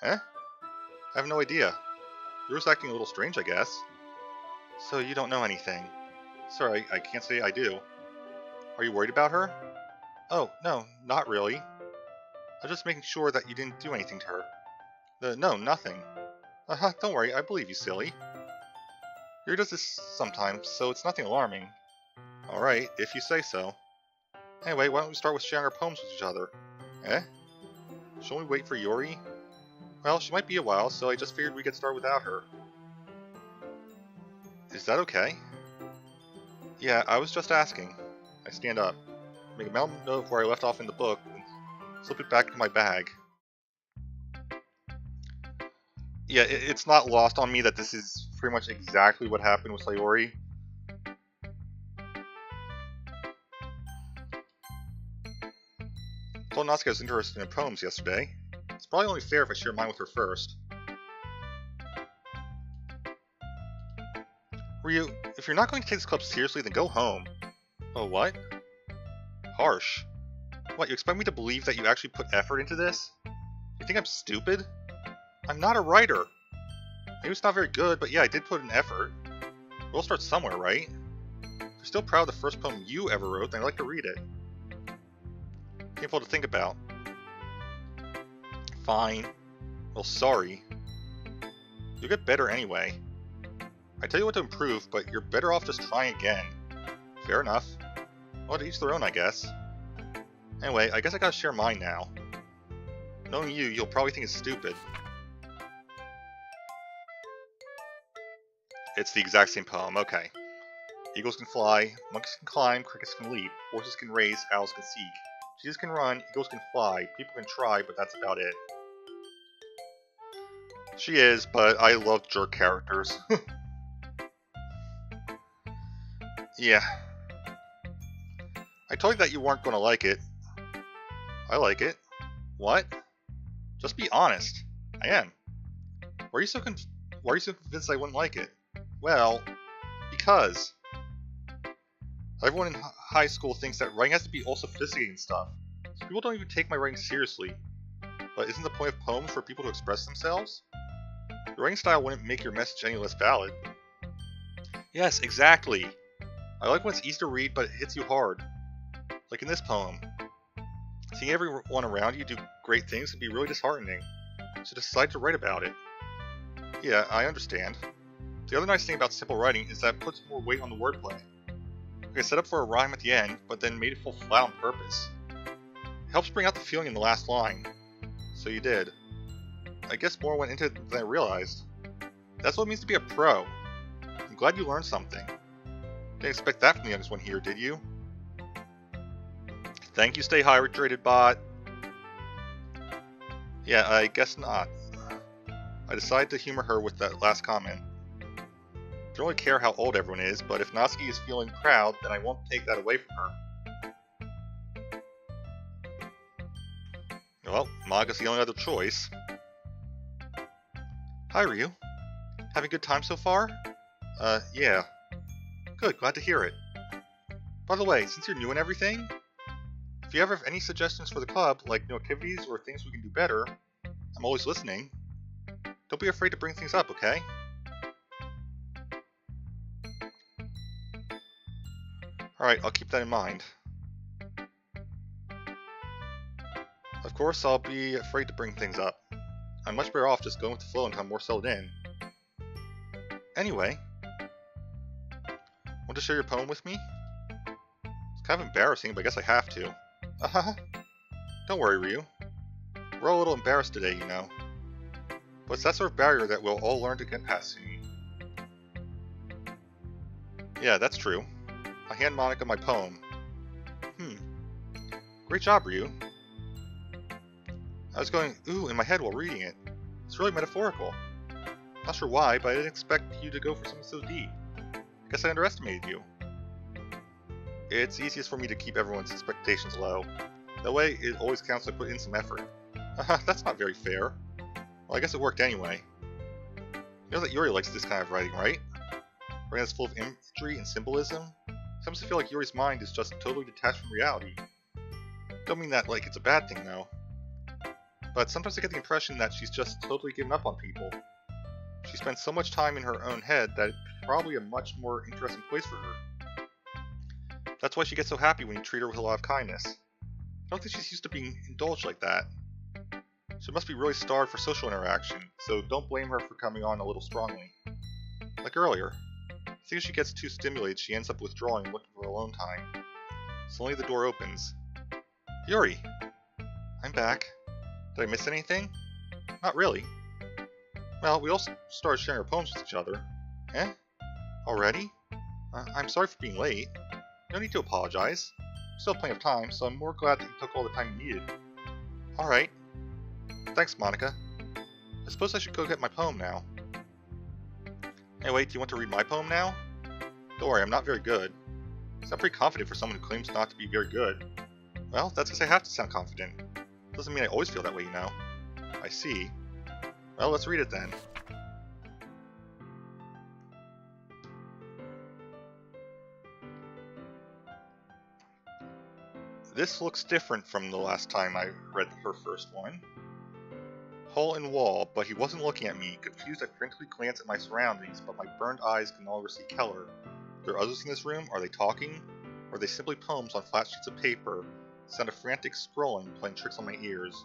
Eh? I have no idea. Ryu's acting a little strange, I guess. So you don't know anything. Sorry, I can't say I do. Are you worried about her? Oh, no, not really. I was just making sure that you didn't do anything to her. No, nothing. Don't worry, I believe you, silly. Ryu does this sometimes, so it's nothing alarming. Alright, if you say so. Anyway, why don't we start with sharing our poems with each other? Eh? Shall we wait for Yori? Well, she might be a while, so I just figured we'd get started without her. Is that okay? Yeah, I was just asking. I stand up, make a mental note of where I left off in the book, and slip it back into my bag. Yeah, it's not lost on me that this is pretty much exactly what happened with Sayori. I told Natsuki I was interested in poems yesterday. It's probably only fair if I share mine with her first. Ryu, if you're not going to take this club seriously, then go home. Oh, what? Harsh. What, you expect me to believe that you actually put effort into this? You think I'm stupid? I'm not a writer. Maybe it's not very good, but yeah, I did put an effort. We'll start somewhere, right? If you're still proud of the first poem you ever wrote, then I'd like to read it. Painful to think about. Fine. Well, sorry. You'll get better anyway. I tell you what to improve, but you're better off just trying again. Fair enough. Well, to each their own, I guess. Anyway, I guess I gotta share mine now. Knowing you, you'll probably think it's stupid. It's the exact same poem, okay. Eagles can fly, monkeys can climb, crickets can leap, horses can race, owls can seek. Jesus can run, eagles can fly, people can try, but that's about it. She is, but I love jerk characters. Yeah. I told you that you weren't going to like it. I like it. What? Just be honest. I am. Why are you so convinced I wouldn't like it? Well, because everyone in high school thinks that writing has to be all sophisticated and stuff. So people don't even take my writing seriously. But isn't the point of poems for people to express themselves? Your writing style wouldn't make your message any less valid. Yes, exactly. I like when it's easy to read, but it hits you hard. Like in this poem. Seeing everyone around you do great things can be really disheartening. So decide to write about it. Yeah, I understand. The other nice thing about simple writing is that it puts more weight on the wordplay. I set up for a rhyme at the end, but then made it fall flat on purpose. It helps bring out the feeling in the last line. So you did. I guess more went into it than I realized. That's what it means to be a pro. I'm glad you learned something. Didn't expect that from the youngest one here, did you? Thank you, stay hydrated, bot. Yeah, I guess not. I decided to humor her with that last comment. I don't really care how old everyone is, but if Natsuki is feeling proud, then I won't take that away from her. Well, Maga's the only other choice. Hi, Ryu. Having a good time so far? Yeah. Good, glad to hear it. By the way, since you're new and everything, if you ever have any suggestions for the club, like new activities or things we can do better, I'm always listening. Don't be afraid to bring things up, okay? Alright, I'll keep that in mind. Of course, I'll be afraid to bring things up. I'm much better off just going with the flow until I'm more settled in. Anyway, want to share your poem with me? It's kind of embarrassing, but I guess I have to. Don't worry, Ryu. We're all a little embarrassed today, you know. But it's that sort of barrier that we'll all learn to get past soon. Yeah, that's true. I hand Monica my poem. Great job, Ryu. I was going ooh in my head while reading it. It's really metaphorical. Not sure why, but I didn't expect you to go for something so deep. I guess I underestimated you. It's easiest for me to keep everyone's expectations low. That way, it always counts to put in some effort. That's not very fair. Well, I guess it worked anyway. You know that Yuri likes this kind of writing, right? Writing that's full of imagery and symbolism? Sometimes I feel like Yuri's mind is just totally detached from reality. Don't mean that like it's a bad thing, though. But sometimes I get the impression that she's just totally given up on people. She spends so much time in her own head that it's probably a much more interesting place for her. That's why she gets so happy when you treat her with a lot of kindness. I don't think she's used to being indulged like that. She must be really starved for social interaction, so don't blame her for coming on a little strongly. Like earlier, I think if she gets too stimulated, she ends up withdrawing and looking for alone time. Suddenly the door opens. Yuri! I'm back. Did I miss anything? Not really. Well, we also started sharing our poems with each other. Eh? Already? I'm sorry for being late. No need to apologize. Still have plenty of time, so I'm more glad that you took all the time you needed. Alright. Thanks, Monica. I suppose I should go get my poem now. Anyway, do you want to read my poem now? Don't worry, I'm not very good. I sound pretty confident for someone who claims not to be very good. Well, that's because I have to sound confident. Doesn't mean I always feel that way, you know. I see. Well, let's read it then. This looks different from the last time I read her first one. Hole in wall, but he wasn't looking at me. Confused, I frantically glanced at my surroundings, but my burned eyes could no longer see Keller. Are there others in this room? Are they talking? Or are they simply poems on flat sheets of paper? The sound of frantic scrolling playing tricks on my ears.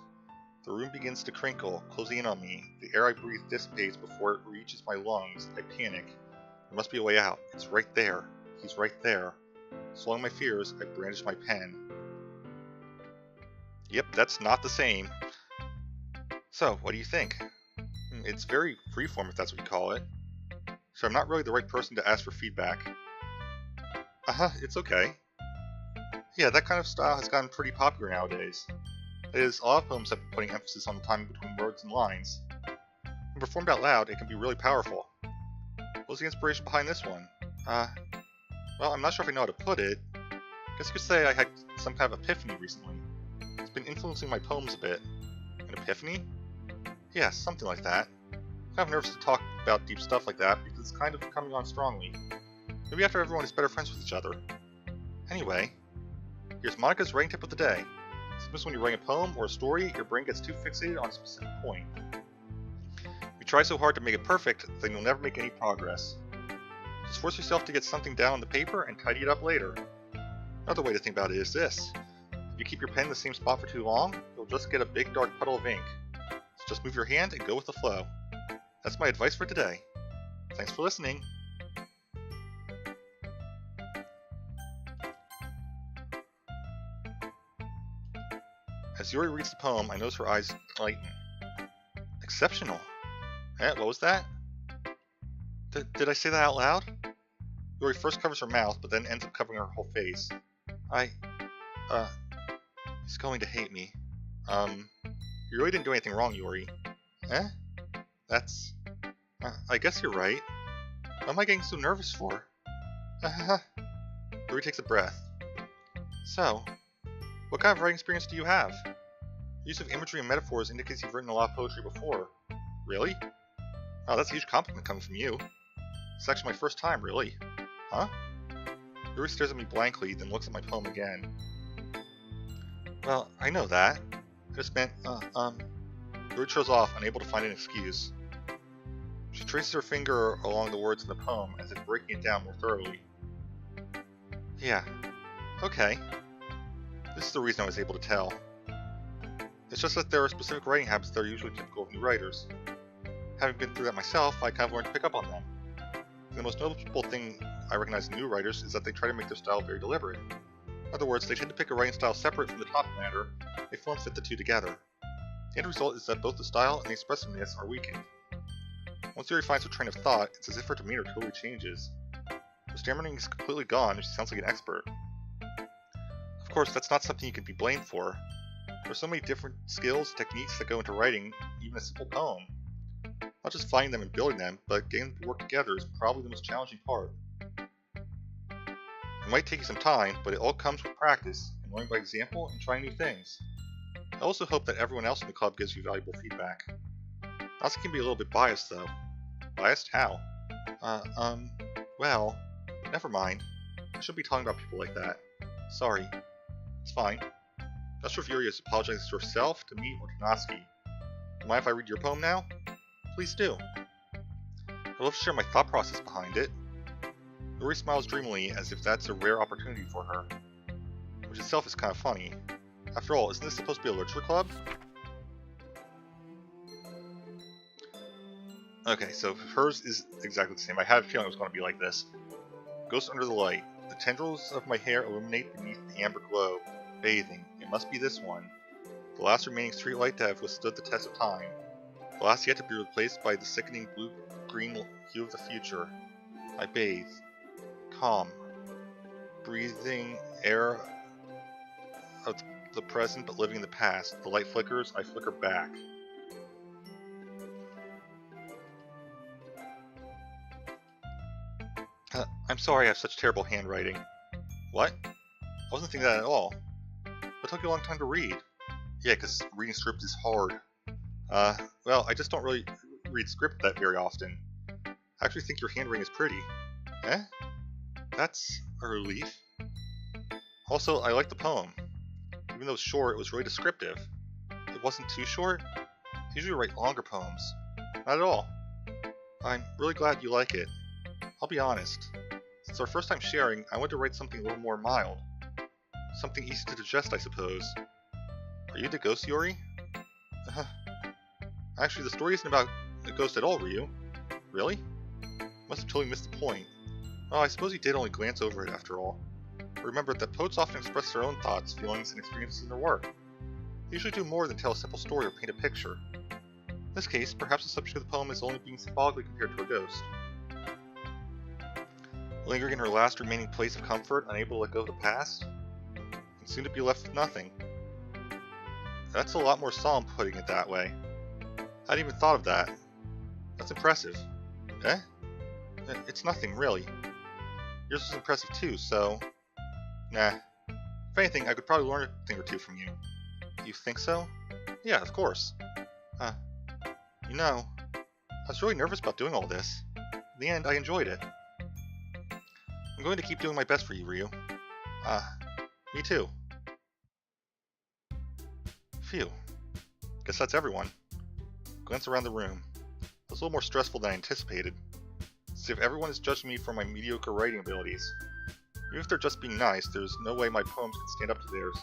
The room begins to crinkle, closing in on me. The air I breathe dissipates before it reaches my lungs. I panic. There must be a way out. It's right there. He's right there. Swallowing my fears, I brandish my pen. Yep, that's not the same. So, what do you think? It's very freeform, if that's what you call it. So I'm not really the right person to ask for feedback. It's okay. Yeah, that kind of style has gotten pretty popular nowadays. That is, a lot of poems have been putting emphasis on the timing between words and lines. When performed out loud, it can be really powerful. What was the inspiration behind this one? Well, I'm not sure if I know how to put it. I guess you could say I had some kind of epiphany recently. It's been influencing my poems a bit. An epiphany? Yeah, something like that. I'm kind of nervous to talk about deep stuff like that because it's kind of coming on strongly. Maybe after everyone is better friends with each other. Anyway, here's Monica's writing tip of the day. Sometimes when you're writing a poem or a story, your brain gets too fixated on a specific point. If you try so hard to make it perfect, then you'll never make any progress. Just force yourself to get something down on the paper and tidy it up later. Another way to think about it is this. If you keep your pen in the same spot for too long, you'll just get a big dark puddle of ink. So just move your hand and go with the flow. That's my advice for today. Thanks for listening. As Yuri reads the poem, I notice her eyes lighten. Exceptional. Eh, what was that? Did I say that out loud? Yuri first covers her mouth, but then ends up covering her whole face. He's going to hate me. You really didn't do anything wrong, Yuri. Eh? That's... I guess you're right. What am I getting so nervous for? Yuri takes a breath. So, what kind of writing experience do you have? The use of imagery and metaphors indicates you've written a lot of poetry before. Really? Oh, that's a huge compliment coming from you. It's actually my first time, really. Huh? Yuri stares at me blankly, then looks at my poem again. Well, I know that. I just meant, Yuri trails off, unable to find an excuse. She traces her finger along the words in the poem, as if breaking it down more thoroughly. Yeah. Okay. This is the reason I was able to tell. It's just that there are specific writing habits that are usually typical of new writers. Having been through that myself, I kind of learned to pick up on them. The most notable thing I recognize in new writers is that they try to make their style very deliberate. In other words, they tend to pick a writing style separate from the topic matter. They form fit the two together. The end result is that both the style and the expressiveness are weakened. Once Yuri finds her train of thought, it's as if her demeanor totally changes. Her stammering is completely gone and she sounds like an expert. Of course, that's not something you can be blamed for. There are so many different skills, techniques that go into writing even a simple poem. Not just finding them and building them, but getting them to work together is probably the most challenging part. It might take you some time, but it all comes with practice and learning by example and trying new things. I also hope that everyone else in the club gives you valuable feedback. Natsuki can be a little bit biased though. Biased? How? Well, never mind. I shouldn't be talking about people like that. Sorry. It's fine. Just if Yuri is apologizing to herself, to me, or to Natsuki. Mind if I read your poem now? Please do. I'd love to share my thought process behind it. Yuri smiles dreamily as if that's a rare opportunity for her, which itself is kind of funny. After all, isn't this supposed to be a literature club? Okay, so hers is exactly the same. I had a feeling it was going to be like this. Ghost under the light. The tendrils of my hair illuminate beneath the amber glow. Bathing. It must be this one. The last remaining streetlight to have withstood the test of time. The last yet to be replaced by the sickening blue-green hue of the future. I bathe. Calm. Breathing air of the present but living in the past. The light flickers, I flicker back. I'm sorry I have such terrible handwriting. What? I wasn't thinking that at all. It took you a long time to read. Yeah, because reading script is hard. Well, I just don't really read script that very often. I actually think your handwriting is pretty. Eh? That's a relief. Also, I like the poem. Even though it's short, it was really descriptive. It wasn't too short. I usually write longer poems. Not at all. I'm really glad you like it. I'll be honest. Since our first time sharing, I wanted to write something a little more mild. Something easy to digest, I suppose. Are you the ghost, Yuri? Actually, the story isn't about a ghost at all, Ryu. Really? Must have totally missed the point. Well, I suppose you did only glance over it after all. Remember that poets often express their own thoughts, feelings, and experiences in their work. They usually do more than tell a simple story or paint a picture. In this case, perhaps the subject of the poem is only being symbolically compared to a ghost. Lingering in her last remaining place of comfort, unable to let go of the past, and soon to be left with nothing. That's a lot more solemn putting it that way. I hadn't even thought of that. That's impressive. Eh? It's nothing, really. Yours was impressive too, so... Nah. If anything, I could probably learn a thing or two from you. You think so? Yeah, of course. You know, I was really nervous about doing all this. In the end, I enjoyed it. I'm going to keep doing my best for you, Ryu. Me too. Phew. Guess that's everyone. Glance around the room. It was a little more stressful than I anticipated. As if everyone is judging me for my mediocre writing abilities. Even if they're just being nice, there's no way my poems can stand up to theirs.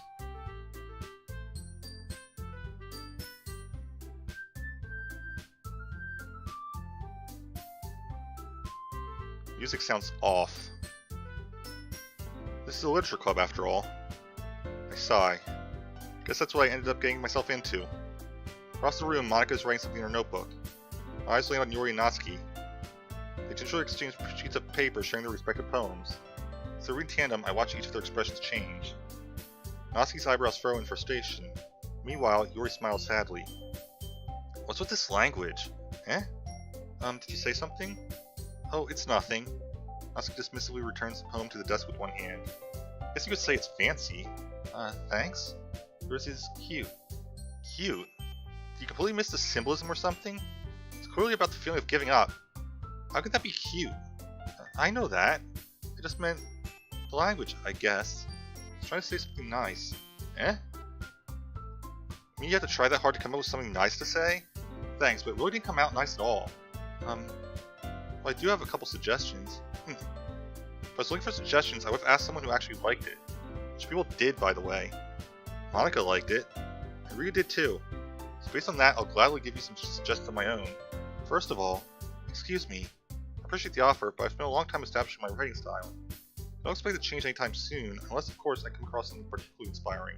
Music sounds off. This is a literature club after all. I sigh. Guess that's what I ended up getting myself into. Across the room, Monika is writing something in her notebook. My eyes land on Yuri and Natsuki. They gingerly exchange sheets of paper sharing their respective poems. As they read in tandem, I watch each of their expressions change. Natsuki's eyebrows furrow in frustration. Meanwhile, Yuri smiles sadly. What's with this language? Eh? Did you say something? Oh, it's nothing. Natsuki dismissively returns the poem to the desk with one hand. Guess you could say it's fancy. Thanks? Yours is cute. Cute? Did you completely miss the symbolism or something? It's clearly about the feeling of giving up. How could that be cute? I know that. I just meant the language, I guess. I was trying to say something nice. Eh? I mean, you have to try that hard to come up with something nice to say? Thanks, but it really didn't come out nice at all. Well, I do have a couple suggestions. If I was looking for suggestions, I would have asked someone who actually liked it. Which people did, by the way. Monika liked it, and Ryu did too. So based on that, I'll gladly give you some suggestions of my own. First of all, excuse me. I appreciate the offer, but I've spent a long time establishing my writing style. I don't expect it to change anytime soon, unless of course I come across something particularly inspiring.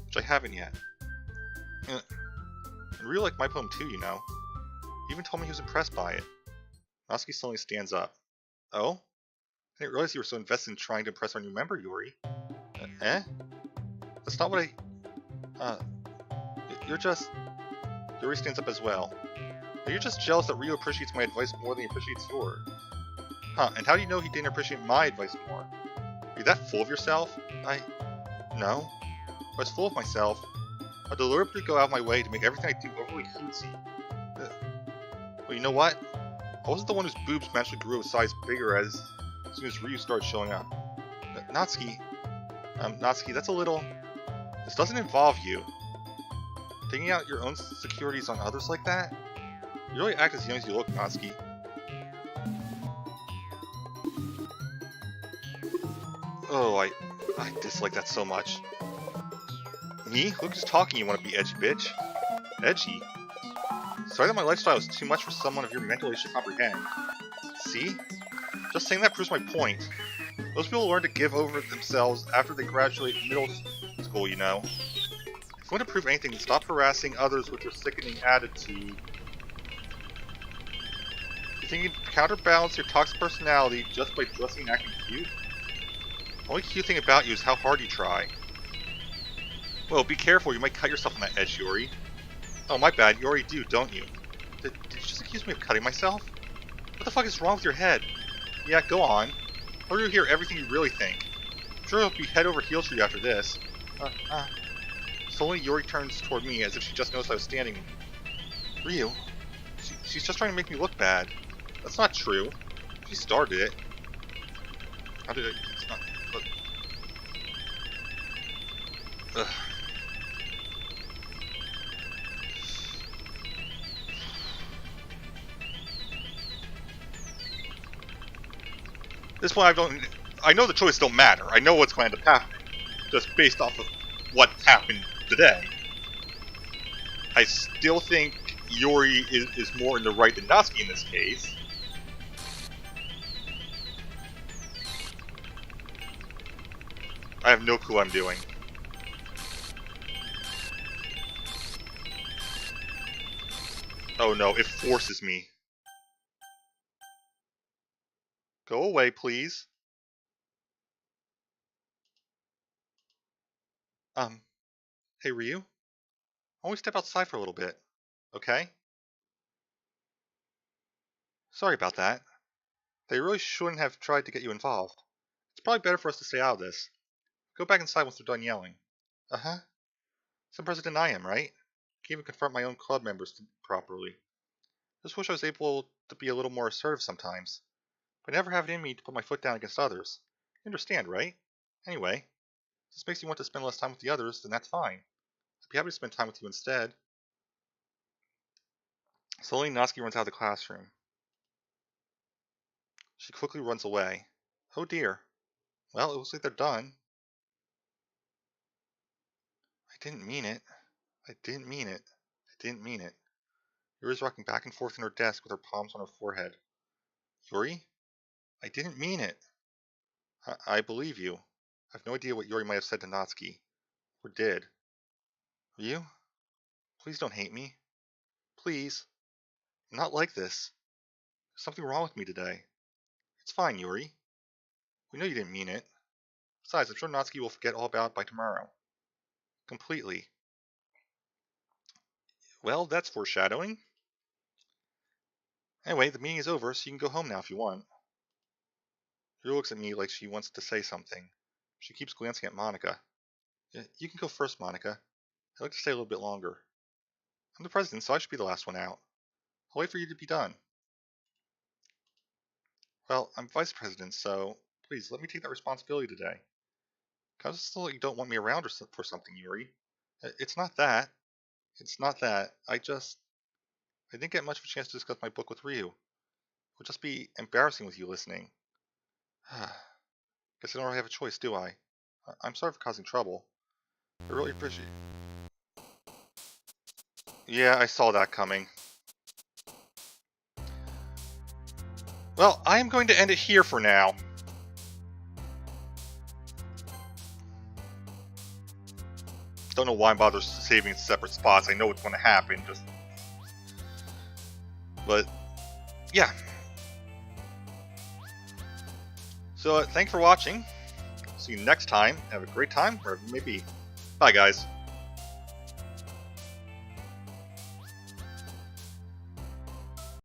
Which I haven't yet. And Ryu liked my poem too, you know. He even told me he was impressed by it. Natsuki suddenly stands up. Oh? I didn't realize you were so invested in trying to impress our new member, Yuri. Eh? That's not what I... You're just... Yuri stands up as well. Or you're just jealous that Ryu appreciates my advice more than he appreciates yours. Huh, and how do you know he didn't appreciate my advice more? Are you that full of yourself? No. If I was full of myself, I'd deliberately go out of my way to make everything I do overly cutesy. Well, you know what? I wasn't the one whose boobs magically grew a size bigger as soon as Ryu started showing up. Natsuki, that's a little... This doesn't involve you. Taking out your own securities on others like that? You really act as young as you look, Natsuki. Oh, I dislike that so much. Me? Look who's talking, you wanna be edgy bitch. Edgy? Sorry that my lifestyle is too much for someone of your mental age to comprehend. See? Just saying that proves my point. Most people learn to give over themselves after they graduate middle school, you know. If you want to prove anything, stop harassing others with your sickening attitude. You think you can counterbalance your toxic personality just by dressing and acting cute? The only cute thing about you is how hard you try. Well, be careful, you might cut yourself on that edge, Yuri. Oh, my bad, you already do, don't you? Did you just accuse me of cutting myself? What the fuck is wrong with your head? Yeah, go on. I'll hear everything you really think. I'm sure it'll be head over heels for you after this. Slowly, Yuri turns toward me as if she just noticed I was standing. Ryu? She's just trying to make me look bad. That's not true. She started it. How did I... It's not... But... Ugh. This one I know the choices don't matter. I know what's going to end up happening. Just based off of what happened today. I still think Yuri is more in the right than Natsuki in this case. I have no clue what I'm doing. Oh no, it forces me. Go away, please. Hey Ryu? Why don't we step outside for a little bit, okay? Sorry about that. They really shouldn't have tried to get you involved. It's probably better for us to stay out of this. Go back inside once they're done yelling. Uh-huh. Some president I am, right? Can't even confront my own club members properly. Just wish I was able to be a little more assertive sometimes. But I never have it in me to put my foot down against others. You understand, right? Anyway, if this makes you want to spend less time with the others, then that's fine. I'd be happy to spend time with you instead. Slowly, Natsuki runs out of the classroom. She quickly runs away. Oh dear. Well, it looks like they're done. I didn't mean it. I didn't mean it. I didn't mean it. Yuri's rocking back and forth in her desk with her palms on her forehead. Yuri? I didn't mean it. I believe you. I have no idea what Yuri might have said to Natsuki. Or did. Ryu? Please don't hate me. Please. I'm not like this. There's something wrong with me today. It's fine, Yuri. We know you didn't mean it. Besides, I'm sure Natsuki will forget all about it by tomorrow. Completely. Well, that's foreshadowing. Anyway, the meeting is over, so you can go home now if you want. Yuri looks at me like she wants to say something. She keeps glancing at Monika. You can go first, Monika. I'd like to stay a little bit longer. I'm the president, so I should be the last one out. I'll wait for you to be done. Well, I'm vice president, so please let me take that responsibility today. Cause it's like you don't want me around for something, Yuri. It's not that. It's not that. I didn't get much of a chance to discuss my book with Ryu. It would just be embarrassing with you listening. Guess I don't really have a choice, do I? I'm sorry for causing trouble. I really appreciate it. Yeah, I saw that coming. Well, I am going to end it here for now. Don't know why I'm bothered saving separate spots. I know what's going to happen. But yeah. So thanks for watching. See you next time. Have a great time wherever you may be. Bye, guys.